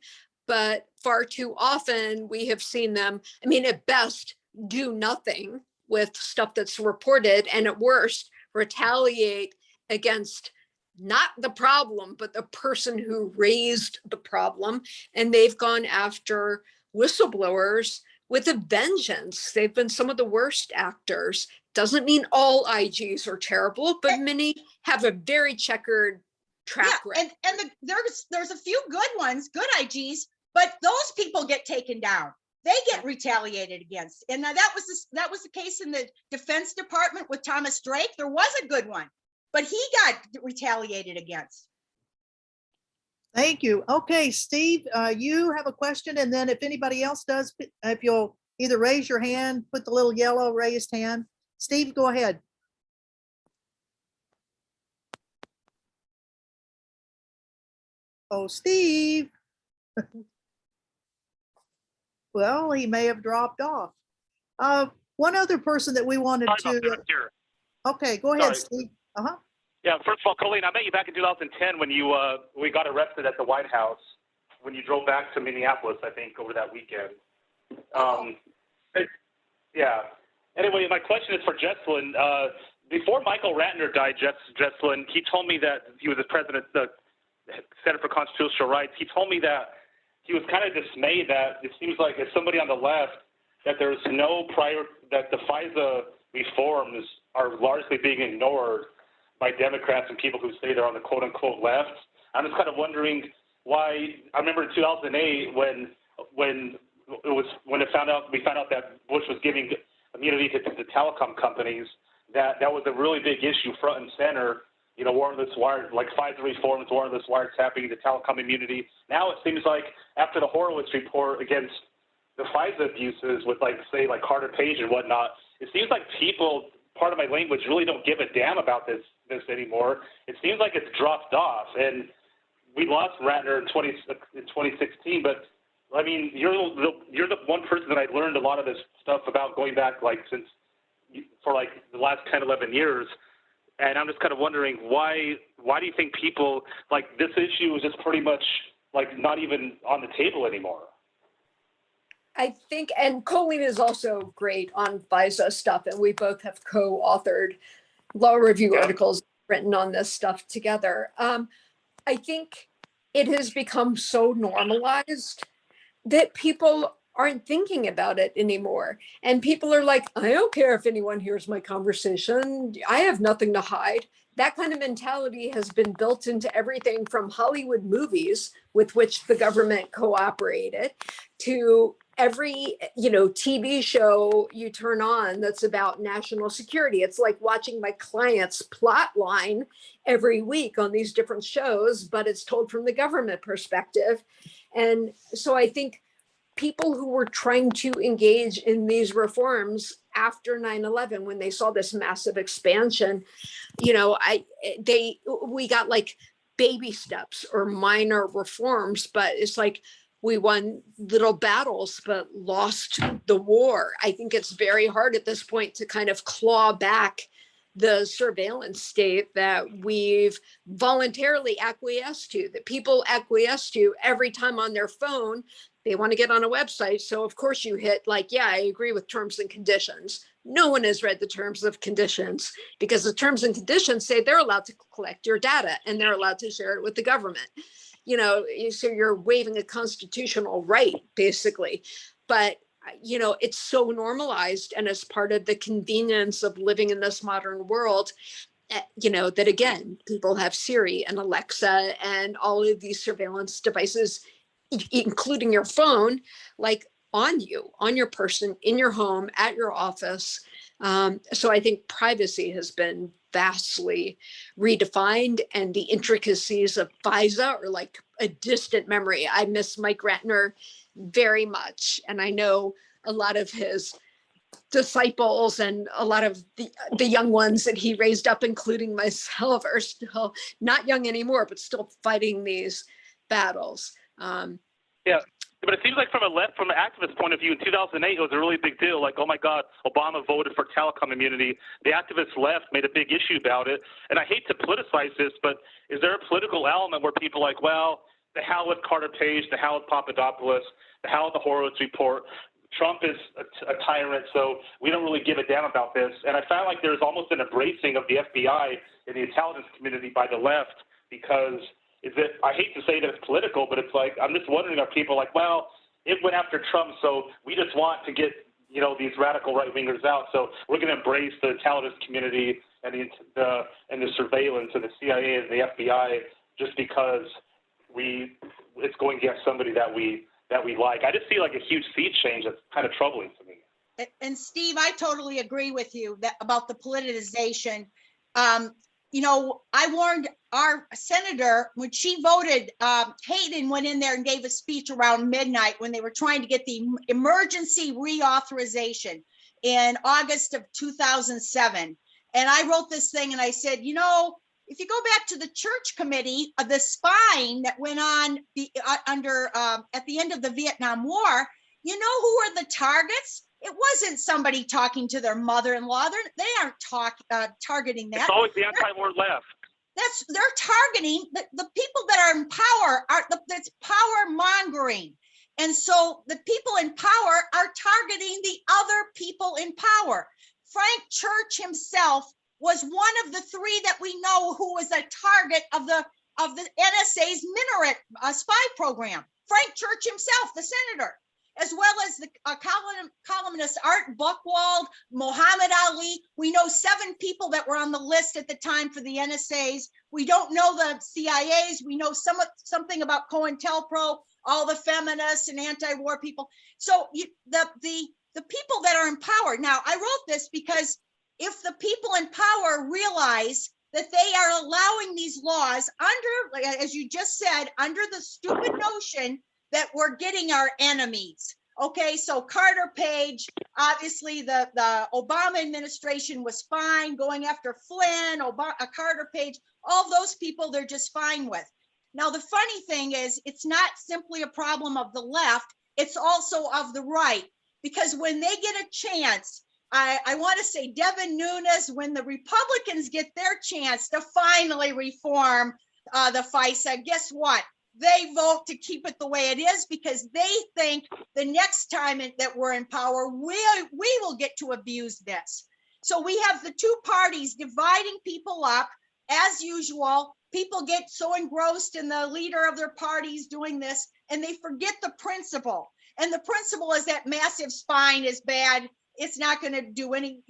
but far too often we have seen them, I mean, at best, do nothing with stuff that's reported, and at worst, retaliate against not the problem, but the person who raised the problem. And they've gone after whistleblowers with a vengeance. They've been some of the worst actors. Doesn't mean all IGs are terrible, but many have a very checkered track record.
And there's a few good ones, good IGs, but those people get taken down. They get retaliated against. And now that was the case in the Defense Department with Thomas Drake. There was a good one, but he got retaliated against.
Thank you. Okay, Steve, you have a question, and then if anybody else does, if you'll either raise your hand, put the little yellow raised hand. Steve, go ahead. Oh, Steve. Well, he may have dropped off. One other person that we wanted
Sorry about
to.
that, here.
Okay, go ahead,
Sorry.
Steve. Uh-huh.
Yeah, first of all, Colleen, I met you back in 2010 when you we got arrested at the White House when you drove back to Minneapolis, I think, over that weekend. Yeah. Anyway, my question is for Jesslyn. Before Michael Ratner died, Jesslyn, he told me that he was the president, the Center for Constitutional Rights. He told me that he was kind of dismayed that it seems like as somebody on the left that there's that the FISA reforms are largely being ignored by Democrats and people who say they're on the quote unquote left. I'm just kind of wondering why. I remember in 2008 when we found out that Bush was giving immunity to the telecom companies, that was a really big issue front and center. You know, wireless wire, like FISA reforms, wireless wiretapping, the telecom immunity. Now it seems like after the Horowitz report against the FISA abuses with like Carter Page and whatnot, it seems like people, part of my language, really don't give a damn about this anymore. It seems like it's dropped off, and we lost Ratner in 2016. But I mean, you're the one person that I learned a lot of this stuff about going back for the last 10, 11 years. And I'm just kind of wondering why do you think people like this issue is just pretty much like not even on the table anymore?
I think, and Colleen is also great on FISA stuff, and we both have co-authored law review articles written on this stuff together. I think it has become so normalized that people aren't thinking about it anymore. And people are like, I don't care if anyone hears my conversation. I have nothing to hide. That kind of mentality has been built into everything from Hollywood movies with which the government cooperated to every, TV show you turn on that's about national security. It's like watching my client's plot line every week on these different shows, but it's told from the government perspective. And so I think people who were trying to engage in these reforms after 9/11, when they saw this massive expansion, we got like baby steps or minor reforms, but it's like we won little battles but lost the war. I think it's very hard at this point to kind of claw back the surveillance state that we've voluntarily acquiesced to, that people acquiesce to every time on their phone they want to get on a website. So of course you hit like, yeah, I agree with terms and conditions. No one has read the terms of conditions because the terms and conditions say they're allowed to collect your data and they're allowed to share it with the government. So you're waiving a constitutional right, basically. But it's so normalized and as part of the convenience of living in this modern world, that again, people have Siri and Alexa and all of these surveillance devices, including your phone, like on you, on your person, in your home, at your office. So I think privacy has been vastly redefined, and the intricacies of FISA are like a distant memory. I miss Mike Ratner very much. And I know a lot of his disciples and a lot of the young ones that he raised up, including myself, are still not young anymore, but still fighting these battles.
Yeah, but it seems like from an activist point of view, in 2008, it was a really big deal. Like, oh my God, Obama voted for telecom immunity. The activist left made a big issue about it. And I hate to politicize this, but is there a political element where people are like, well, the hell with Carter Page, the hell with Papadopoulos, the hell with the Horowitz report, Trump is a tyrant, so we don't really give a damn about this. And I found like there's almost an embracing of the FBI and the intelligence community by the left because I hate to say that it's political, but it's like, I'm just wondering, are people like, well, it went after Trump, so we just want to get, these radical right-wingers out, so we're going to embrace the intelligence community and the surveillance and the CIA and the FBI just because it's going against somebody that we like. I just see like a huge sea change that's kind of troubling to me.
And Steve, I totally agree with you about the politicization. I warned our senator when she voted, Hayden went in there and gave a speech around midnight when they were trying to get the emergency reauthorization in August of 2007. And I wrote this thing and I said, if you go back to the church committee, the spying that went on at the end of the Vietnam War, who were the targets? It wasn't somebody talking to their mother-in-law. They aren't targeting that.
It's always the anti-war left.
They're targeting the people that are in power. That's power mongering. And so the people in power are targeting the other people in power. Frank Church himself was one of the three that we know who was a target of the NSA's Minaret spy program. Frank Church himself, the senator, as well as the columnist Art Buchwald, Muhammad Ali. We know 7 people that were on the list at the time for the NSA's. We don't know the CIA's. We know something about COINTELPRO, all the feminists and anti-war people. So the people that are in power. Now, I wrote this because if the people in power realize that they are allowing these laws under, as you just said, under the stupid notion that we're getting our enemies. Okay, so Carter Page, obviously the Obama administration was fine going after Flynn, Carter Page, all those people they're just fine with. Now, the funny thing is, it's not simply a problem of the left, it's also of the right, because when they get a chance, I want to say Devin Nunes, when the Republicans get their chance to finally reform the FISA, guess what? they vote to keep it the way it is because they think the next time that we're in power, we will get to abuse this. So we have the two parties dividing people up as usual. People get so engrossed in the leader of their parties doing this, and they forget the principle. And the principle is that massive spying is bad. It's not going to do any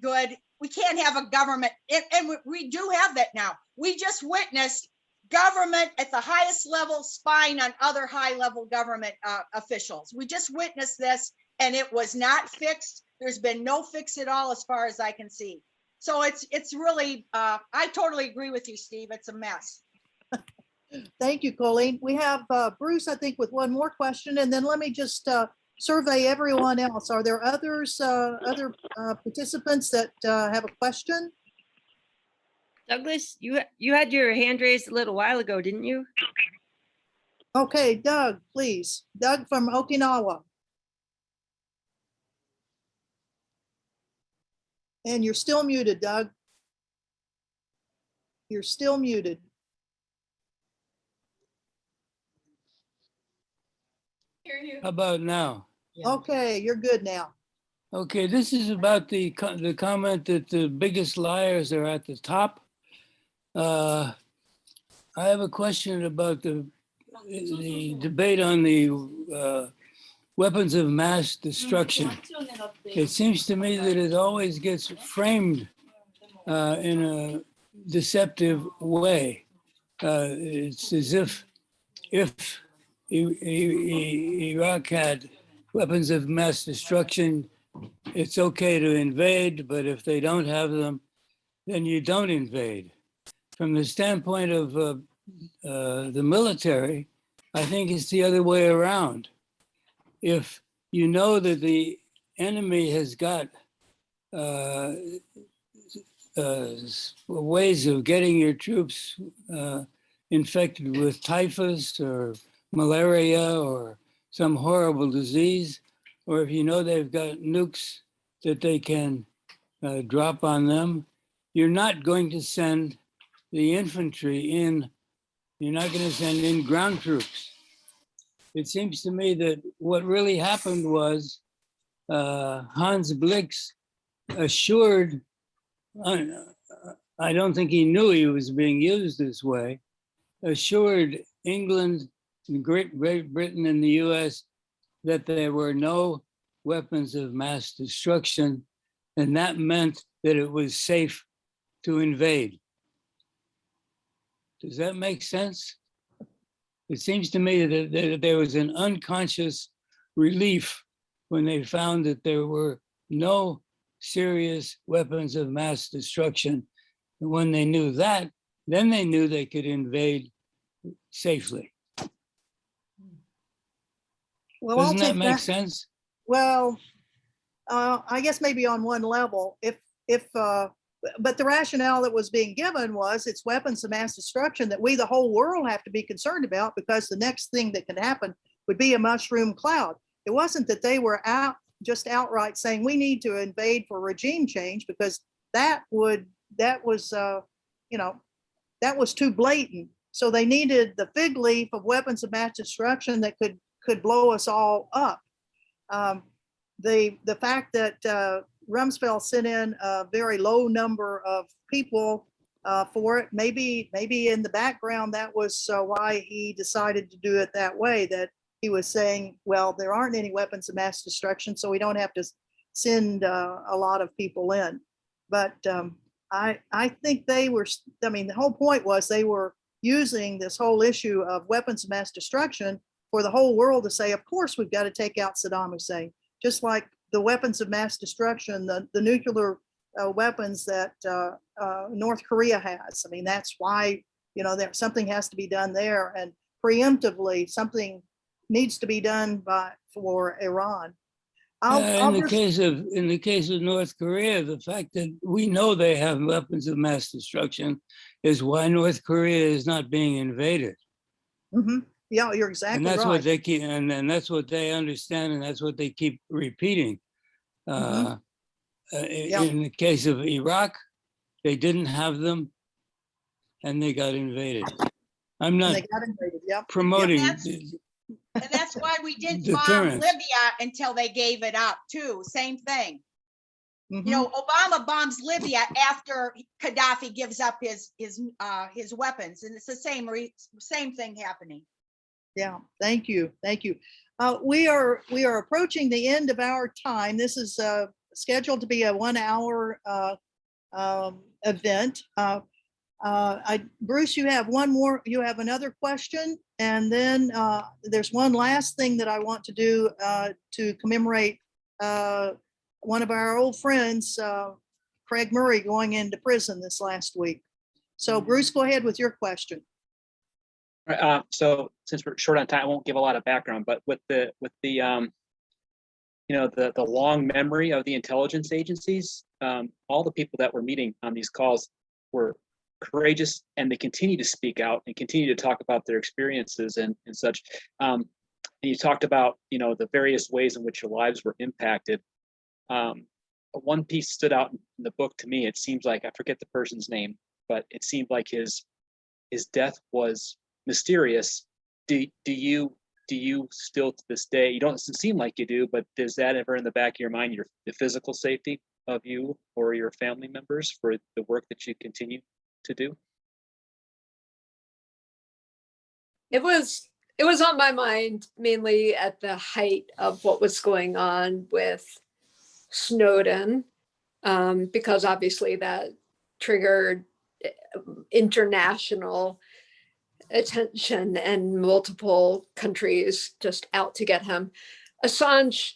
good. We can't have a government, and we do have that now. We just witnessed government at the highest level spying on other high-level government officials. We just witnessed this, and it was not fixed. There's been no fix at all as far as I can see. So it's really, I totally agree with you, Steve. It's a mess.
Thank you, Colleen. We have Bruce, I think, with one more question, and then let me just survey everyone else. Are there others, other participants that have a question?
Douglas, you had your hand raised a little while ago, didn't you?
Okay, Doug, please. Doug from Okinawa. And you're still muted, Doug. You're still muted.
Hear you.
How about now?
Okay, you're good now.
Okay, this is about the comment that the biggest liars are at the top. I have a question about the debate on the weapons of mass destruction. It seems to me that it always gets framed in a deceptive way. It's as if Iraq had weapons of mass destruction, it's okay to invade, but if they don't have them, then you don't invade. From the standpoint of the military, I think it's the other way around. If you know that the enemy has got ways of getting your troops infected with typhus or malaria or some horrible disease, or if you know they've got nukes that they can drop on them, you're not going to send the infantry in, you're not going to send in ground troops. It seems to me that what really happened was Hans Blix assured, I don't think he knew he was being used this way, assured England, Great Britain and the US that there were no weapons of mass destruction, and that meant that it was safe to invade. Does that make sense? It seems to me that there was an unconscious relief when they found that there were no serious weapons of mass destruction. And when they knew that, then they knew they could invade safely.
Well, I'll
Doesn't that
take
make
that.
sense?
Well, I guess maybe on one level, but the rationale that was being given was it's weapons of mass destruction that we, the whole world, have to be concerned about because the next thing that can happen would be a mushroom cloud. It wasn't that they were outright saying we need to invade for regime change, because that was too blatant. So they needed the fig leaf of weapons of mass destruction that could blow us all up. The fact that Rumsfeld sent in a very low number of people for it, maybe in the background, that was why he decided to do it that way, that he was saying, well, there aren't any weapons of mass destruction, so we don't have to send a lot of people in. But I think the whole point was they were using this whole issue of weapons of mass destruction for the whole world to say, of course, we've got to take out Saddam Hussein, just like the weapons of mass destruction, the nuclear weapons that North Korea has. I mean, that's why, something has to be done there, and preemptively something needs to be done for Iran.
In the case of North Korea, the fact that we know they have weapons of mass destruction is why North Korea is not being invaded.
Mm-hmm. Yeah, you're exactly right.
And that's what they keep, and that's what they understand, and that's what they keep repeating. In the case of Iraq, they didn't have them, and they got invaded. I'm
And
not
they got invaded. Yep.
promoting.
That's- And that's why we didn't bomb
Deterrence.
Libya until they gave it up too. Same thing.
Mhm.
You know, Obama bombs Libya after Gaddafi gives up his weapons, and it's the same thing happening.
Yeah, thank you, thank you. We are approaching the end of our time. This is scheduled to be a 1 hour event. Bruce, you have another question, and then there's one last thing that I want to do to commemorate one of our old friends, Craig Murray, going into prison this last week. So Bruce, go ahead with your question.
So since we're short on time, I won't give a lot of background, but with the the long memory of the intelligence agencies, all the people that were meeting on these calls were courageous, and they continue to speak out and continue to talk about their experiences and such. And you talked about, the various ways in which your lives were impacted. One piece stood out in the book to me. It seems like, I forget the person's name, but it seemed like his death was mysterious. Do you still to this day, you don't seem like you do, but is that ever in the back of your mind, the physical safety of you or your family members for the work that you continue to do?
It was on my mind mainly at the height of what was going on with Snowden, because obviously that triggered international attention and multiple countries just out to get him. Assange,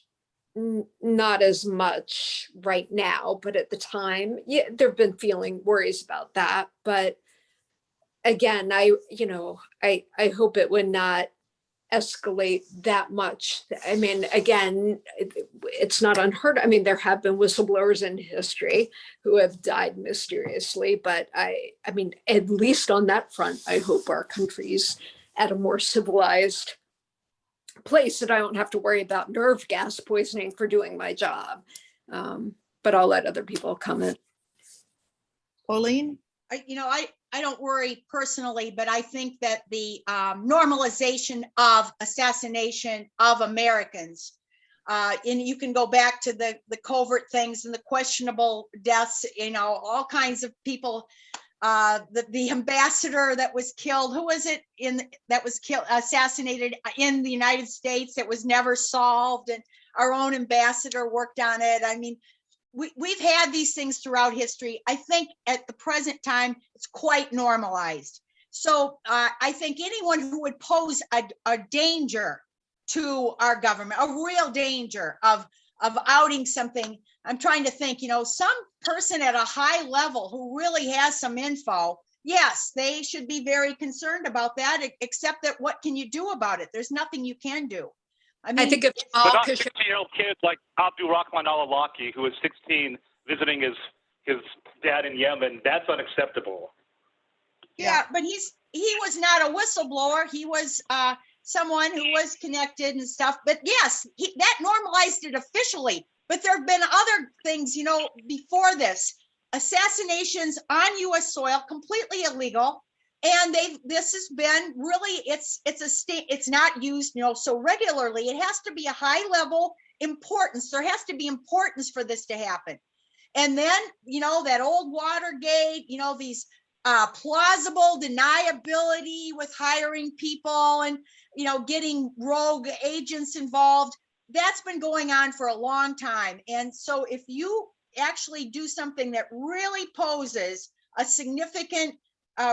not as much right now, but at the time, yeah, there've been worries about that. But again, I hope it would not escalate that much. I mean, again, it's not unheard of. I mean, there have been whistleblowers in history who have died mysteriously, but I mean, at least on that front, I hope our country's at a more civilized place that I don't have to worry about nerve gas poisoning for doing my job. But I'll let other people comment.
Pauline?
I don't worry personally, but I think that the normalization of assassination of Americans, and you can go back to the covert things and the questionable deaths, all kinds of people. The ambassador that was killed, who was it assassinated in the United States that was never solved, and our own ambassador worked on it. I mean, we've had these things throughout history. I think at the present time, it's quite normalized. So I think anyone who would pose a danger to our government, a real danger of outing something, I'm trying to think, some person at a high level who really has some info, yes, they should be very concerned about that, except that what can you do about it? There's nothing you can do. I mean,
I think if
But not 16-year-old kids like Abdul Rahman al-Awlaki, who was 16, visiting his dad in Yemen. That's unacceptable.
yeah, but he was not a whistleblower. He was someone who was connected and stuff. But yes, that normalized it officially. But there have been other things, before this, assassinations on U.S. soil, completely illegal. And this has been really, it's not used, so regularly. It has to be a high level importance. There has to be importance for this to happen. And then, that old Watergate, these plausible deniability with hiring people and, getting rogue agents involved. That's been going on for a long time. And so if you actually do something that really poses a significant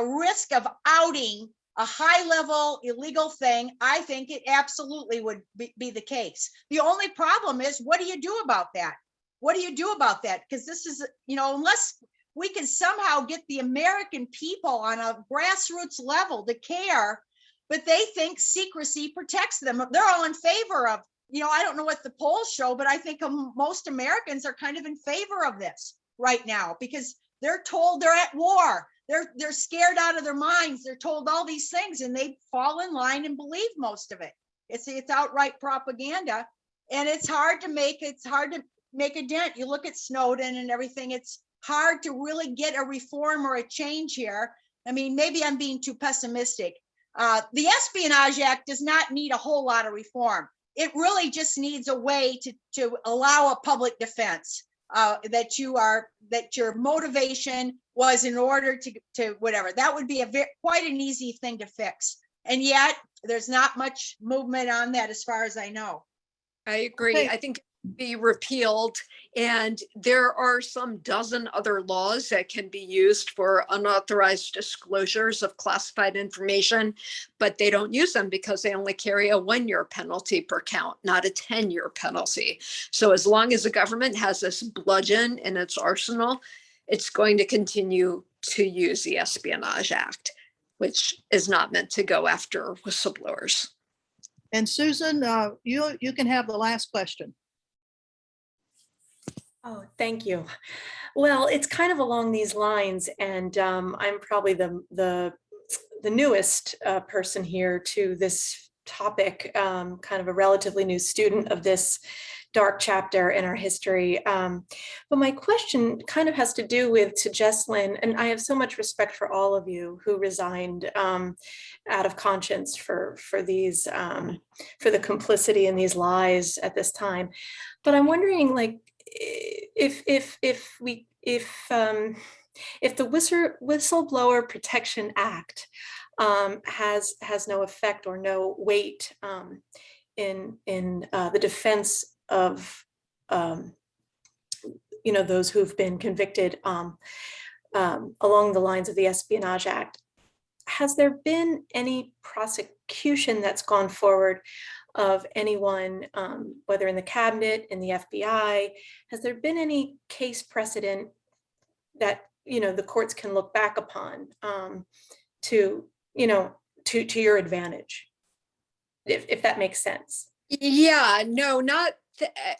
risk of outing a high level illegal thing, I think it absolutely would be the case. The only problem is, what do you do about that? What do you do about that? Because this is, unless we can somehow get the American people on a grassroots level to care, but they think secrecy protects them. They're all in favor of, I don't know what the polls show, but I think most Americans are kind of in favor of this right now because they're told they're at war. They're scared out of their minds. They're told all these things and they fall in line and believe most of it. It's outright propaganda, and it's hard to make a dent. You look at Snowden and everything, it's hard to really get a reform or a change here. I mean, maybe I'm being too pessimistic, The Espionage Act does not need a whole lot of reform. It really just needs a way to allow a public defense, that your motivation was in order to whatever. That would be quite an easy thing to fix. And yet there's not much movement on that as far as I know.
I agree.
Okay.
I think it should be repealed, and there are some dozen other laws that can be used for unauthorized disclosures of classified information, but they don't use them because they only carry a 1-year penalty per count, not a 10-year penalty. So as long as the government has this bludgeon in its arsenal, it's going to continue to use the Espionage Act, which is not meant to go after whistleblowers.
And Susan, you can have the last question.
Oh, thank you. Well, it's kind of along these lines, and I'm probably the newest person here to this topic, kind of a relatively new student of this dark chapter in our history. But my question kind of has to do with, to Jesslyn, and I have so much respect for all of you who resigned out of conscience for these, for the complicity in these lies at this time. But I'm wondering, like, if the Whistleblower Protection Act has no effect or no weight in the defense of those who've been convicted along the lines of the Espionage Act, has there been any prosecution that's gone forward of anyone, whether in the cabinet, in the FBI? Has there been any case precedent that the courts can look back upon to your advantage, if that makes sense?
Yeah, no, not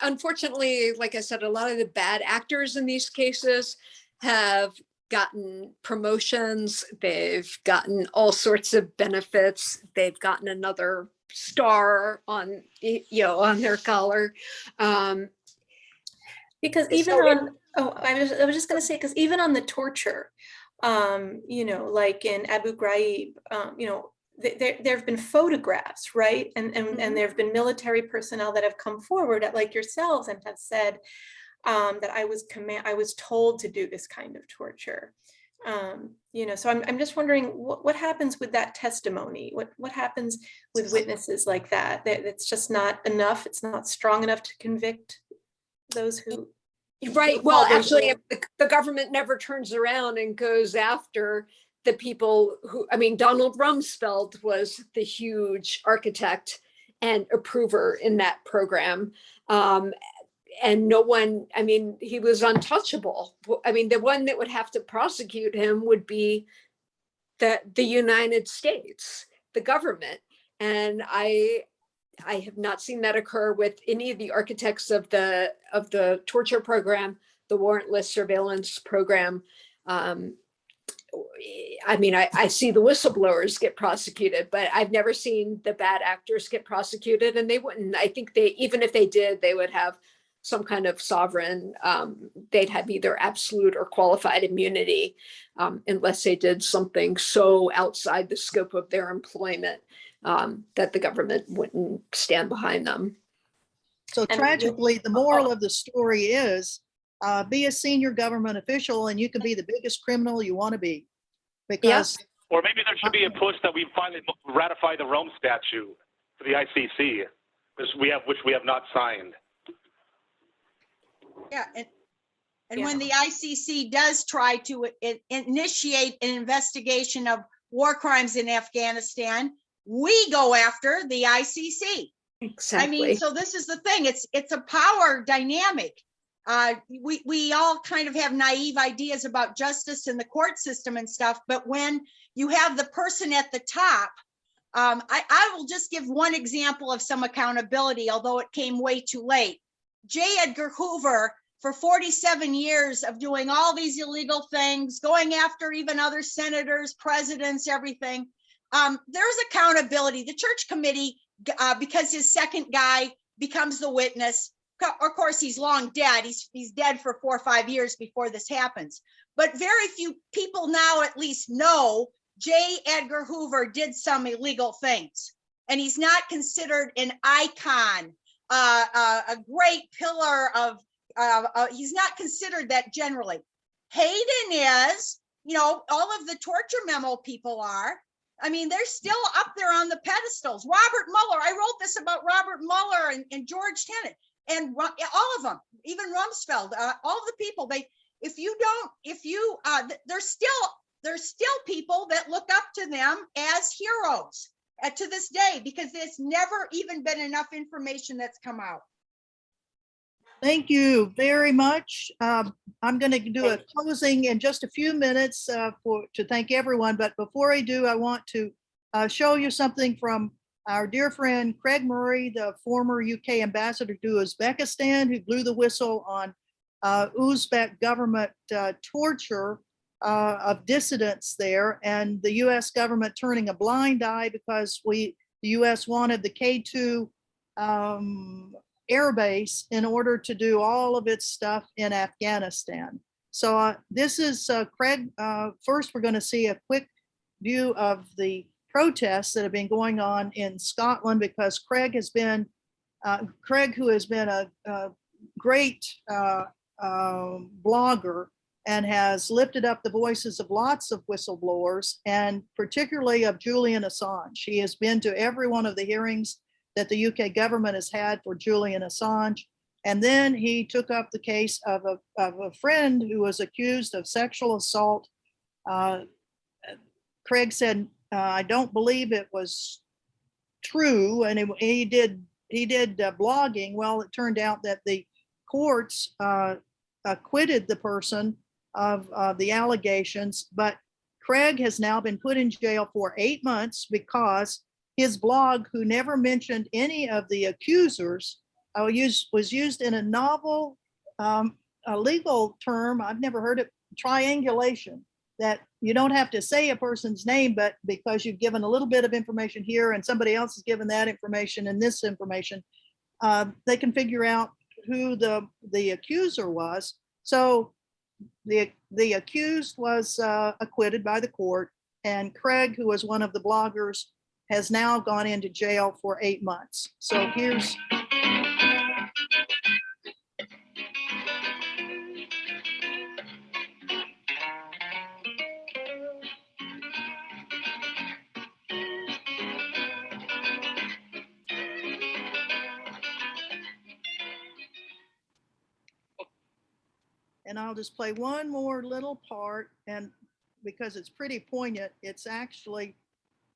unfortunately, like I said, a lot of the bad actors in these cases have gotten promotions, they've gotten all sorts of benefits, they've gotten another star on their collar.
Because even on, I was just going to say, because even on the torture, like in Abu Ghraib, there have been photographs, right? And there have been military personnel that have come forward, like yourselves, and have said that I was told to do this kind of torture. So I'm just wondering what happens with that testimony? What happens with witnesses like that? It's just not enough. It's not strong enough to convict those who.
Right. Well, actually, the government never turns around and goes after the people who, Donald Rumsfeld was the huge architect and approver in that program. And no one, he was untouchable. The one that would have to prosecute him would be the United States, the government. And I have not seen that occur with any of the architects of the torture program, the warrantless surveillance program. I see the whistleblowers get prosecuted, but I've never seen the bad actors get prosecuted, and they wouldn't. I think even if they did, they would have some kind of sovereign, they'd have either absolute or qualified immunity, unless they did something so outside the scope of their employment that the government wouldn't stand behind them.
So tragically, the moral of the story is be a senior government official and you can be the biggest criminal you want to be. Because
Or maybe there should be a push that we finally ratify the Rome Statute for the ICC, which we have not signed.
Yeah, and when the ICC does try to initiate an investigation of war crimes in Afghanistan, we go after the ICC.
Exactly.
So this is the thing. It's a power dynamic. We all kind of have naive ideas about justice and the court system and stuff, but when you have the person at the top, I will just give one example of some accountability, although it came way too late. J. Edgar Hoover, for 47 years of doing all these illegal things, going after even other senators, presidents, everything, there's accountability. The church committee, because his second guy becomes the witness, of course, he's long dead. He's dead for 4 or 5 years before this happens. But very few people now at least know J. Edgar Hoover did some illegal things, and he's not considered an icon, a great pillar of, he's not considered that generally. Hayden is, you know, all of the torture memo people are. I mean, they're still up there on the pedestals. Robert Mueller, I wrote this about Robert Mueller and George Tenet and all of them, even Rumsfeld, all the people, there's still people that look up to them as heroes to this day, because there's never even been enough information that's come out.
Thank you very much. I'm going to do a closing in just a few minutes to thank everyone. But before I do, I want to show you something from our dear friend Craig Murray, the former UK ambassador to Uzbekistan, who blew the whistle on Uzbek government torture of dissidents there, and the US government turning a blind eye because the US wanted the K2 air base in order to do all of its stuff in Afghanistan. So this is Craig. First, we're going to see a quick view of the protests that have been going on in Scotland, because Craig, who has been a great blogger and has lifted up the voices of lots of whistleblowers, and particularly of Julian Assange. He has been to every one of the hearings that the UK government has had for Julian Assange. And then he took up the case of a friend who was accused of sexual assault. Craig said, I don't believe it was true. And he did blogging. Well, it turned out that the courts acquitted the person of the allegations, but Craig has now been put in jail for 8 months because his blog, who never mentioned any of the accusers, was used in a novel, a legal term, I've never heard it, triangulation, that you don't have to say a person's name, but because you've given a little bit of information here and somebody else has given that information and this information, they can figure out who the accuser was. So the accused was acquitted by the court, and Craig, who was one of the bloggers, has now gone into jail for 8 months. So here's. And I'll just play one more little part, and because it's pretty poignant, it's actually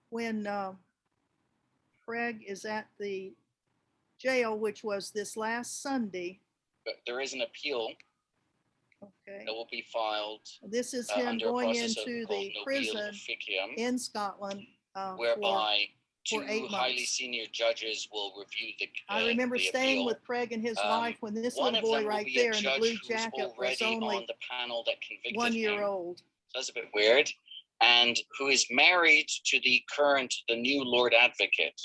when Craig is at the jail, which was this last Sunday.
But there is an appeal
Okay.
that will be filed
This is him
under a
going
process
into
called
the
Nobile
prison
Officium,
in Scotland.
whereby
for 8
two highly
months.
senior judges will review the
I remember
the
staying
appeal.
with Craig and his wife when this
One
little
of
boy
them will
right
be a
there in the
judge
blue
who's
jacket was
already
only
on the panel that convicted
1 year
him.
old.
So that's a bit weird. And who is married to the new Lord Advocate.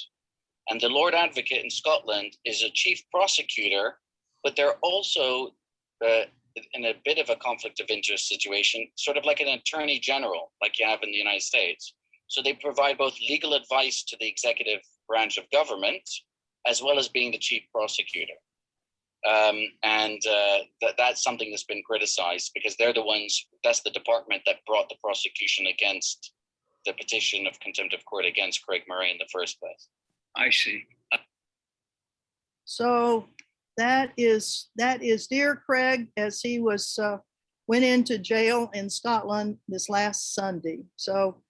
And the Lord Advocate in Scotland is a chief prosecutor, but they're also in a bit of a conflict of interest situation, sort of like an attorney general, like you have in the United States. So they provide both legal advice to the executive branch of government, as well as being the chief prosecutor. That's something that's been criticized because they're the ones, that's the department that brought the prosecution against the petition of contempt of court against Craig Murray in the first place.
I see.
So that is dear Craig, as he was went into jail in Scotland this last Sunday. So,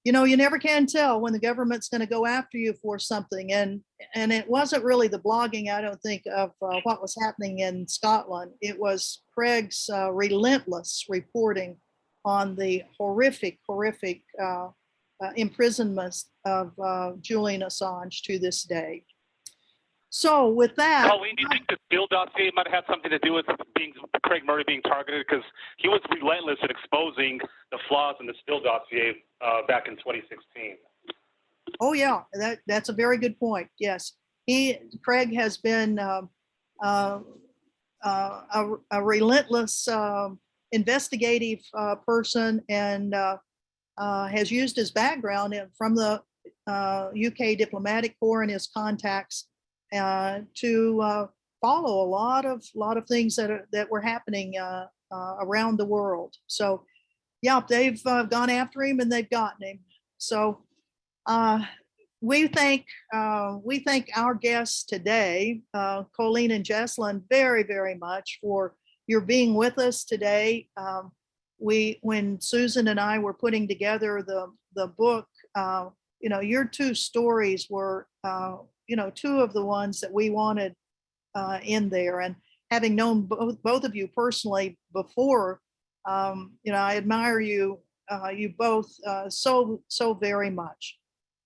you know, you never can tell when the government's going to go after you for something. And it wasn't really the blogging, I don't think, of what was happening in Scotland. It was Craig's relentless reporting on the horrific imprisonment of Julian Assange to this day. So with that,
Colleen, do you think the Steele dossier might have something to do with Craig Murray being targeted? Because he was relentless in exposing the flaws in the Steele dossier back in 2016.
Oh yeah, that's a very good point. Yes, Craig has been a relentless investigative person, and has used his background from the UK diplomatic corps and his contacts to follow a lot of things that were happening around the world. So yeah, they've gone after him and they've gotten him. So we thank our guests today, Colleen and Jesslyn, very, very much for your being with us today. When Susan and I were putting together the book, your two stories were, two of the ones that we wanted in there. And having known both of you personally before, I admire you both so very much.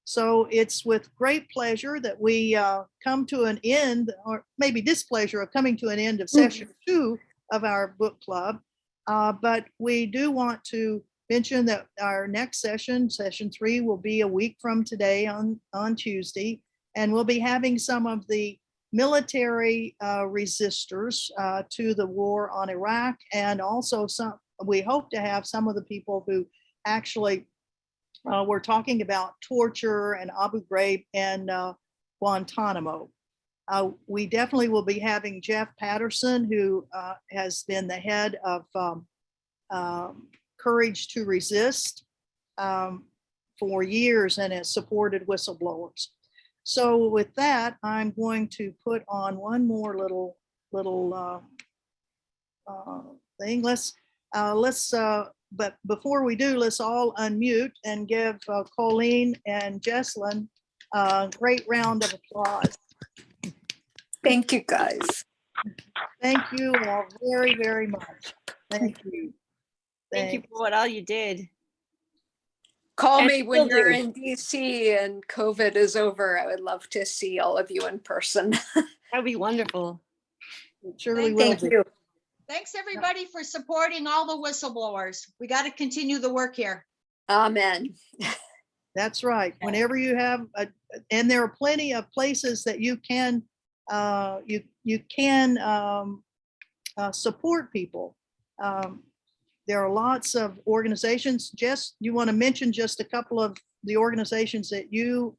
So it's with great pleasure that we come to an end, or maybe displeasure of coming to an end of session 2 of our book club. But we do want to mention that our next session 3, will be a week from today on Tuesday. And we'll be having some of the military resistors to the war on Iraq, and also we hope to have some of the people who actually we're talking about torture and Abu Ghraib and Guantanamo. We definitely will be having Jeff Patterson, who has been the head of Courage to Resist for years and has supported whistleblowers. So with that, I'm going to put on one more little thing. But before we do, let's all unmute and give Colleen and Jesslyn a great round of applause.
Thank you, guys.
Thank you all very, very much. Thank you.
Thank you for all you did.
Call
And
me when
still
you're
do.
in DC and COVID is over. I would love to see all of you in person.
That would be wonderful.
It surely will
Thank
be.
you.
Thanks, everybody, for supporting all the whistleblowers. We got to continue the work here.
Amen.
That's right. Whenever you have, and there are plenty of places that you can support people. There are lots of organizations. Jess, you want to mention just a couple of the organizations that you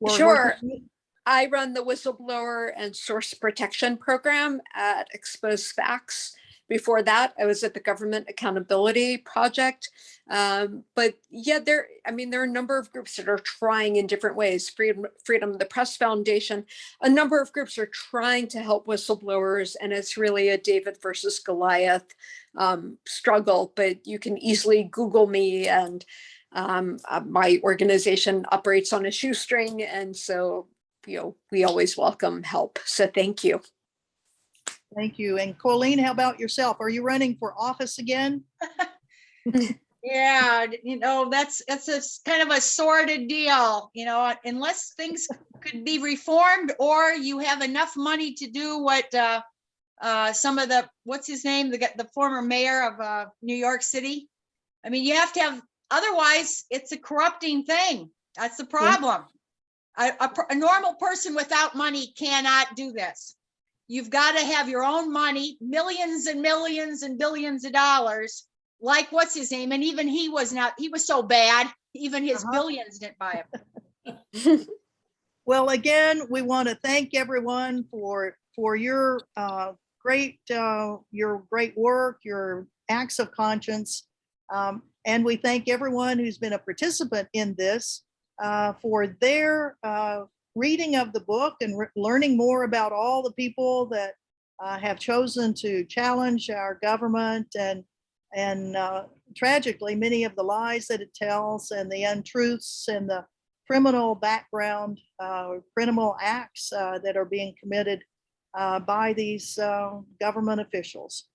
were
Sure.
working with?
I run the Whistleblower and Source Protection Program at Expose Facts. Before that, I was at the Government Accountability Project. But yeah, there are a number of groups that are trying in different ways. Freedom the Press Foundation, a number of groups are trying to help whistleblowers, and it's really a David versus Goliath struggle. But you can easily Google me, and my organization operates on a shoestring, and so we always welcome help. So thank you.
Thank you. And Colleen, how about yourself? Are you running for office again?
Yeah, that's a kind of a sordid deal, unless things could be reformed, or you have enough money to do what some of what's his name, the former mayor of New York City. I mean, you have to have, otherwise it's a corrupting thing. That's the problem. A normal person without money cannot do this. You've got to have your own money, millions and millions and billions of dollars, like what's his name? And even he was so bad, even his billions didn't buy him.
Well, again, we want to thank everyone for your great work, your acts of conscience. And we thank everyone who's been a participant in this for their reading of the book and learning more about all the people that have chosen to challenge our government and tragically many of the lies that it tells and the untruths and the criminal background, criminal acts that are being committed by these government officials.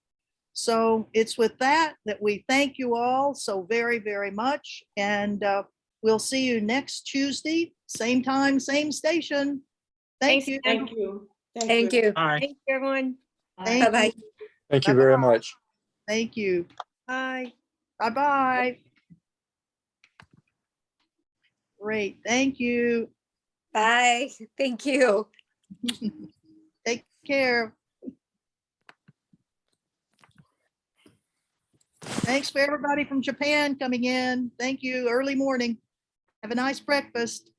So it's with that we thank you all so very, very much. And we'll see you next Tuesday, same time, same station. Thank
Thanks,
you.
Thank you.
Thank you.
Bye.
Thank you, everyone.
Thank
Bye-bye.
you.
Thank you very much.
Thank you.
Bye.
Bye-bye. Great, thank you.
Bye. Thank you.
Take care. Thanks for everybody from Japan coming in. Thank you. Early morning. Have a nice breakfast.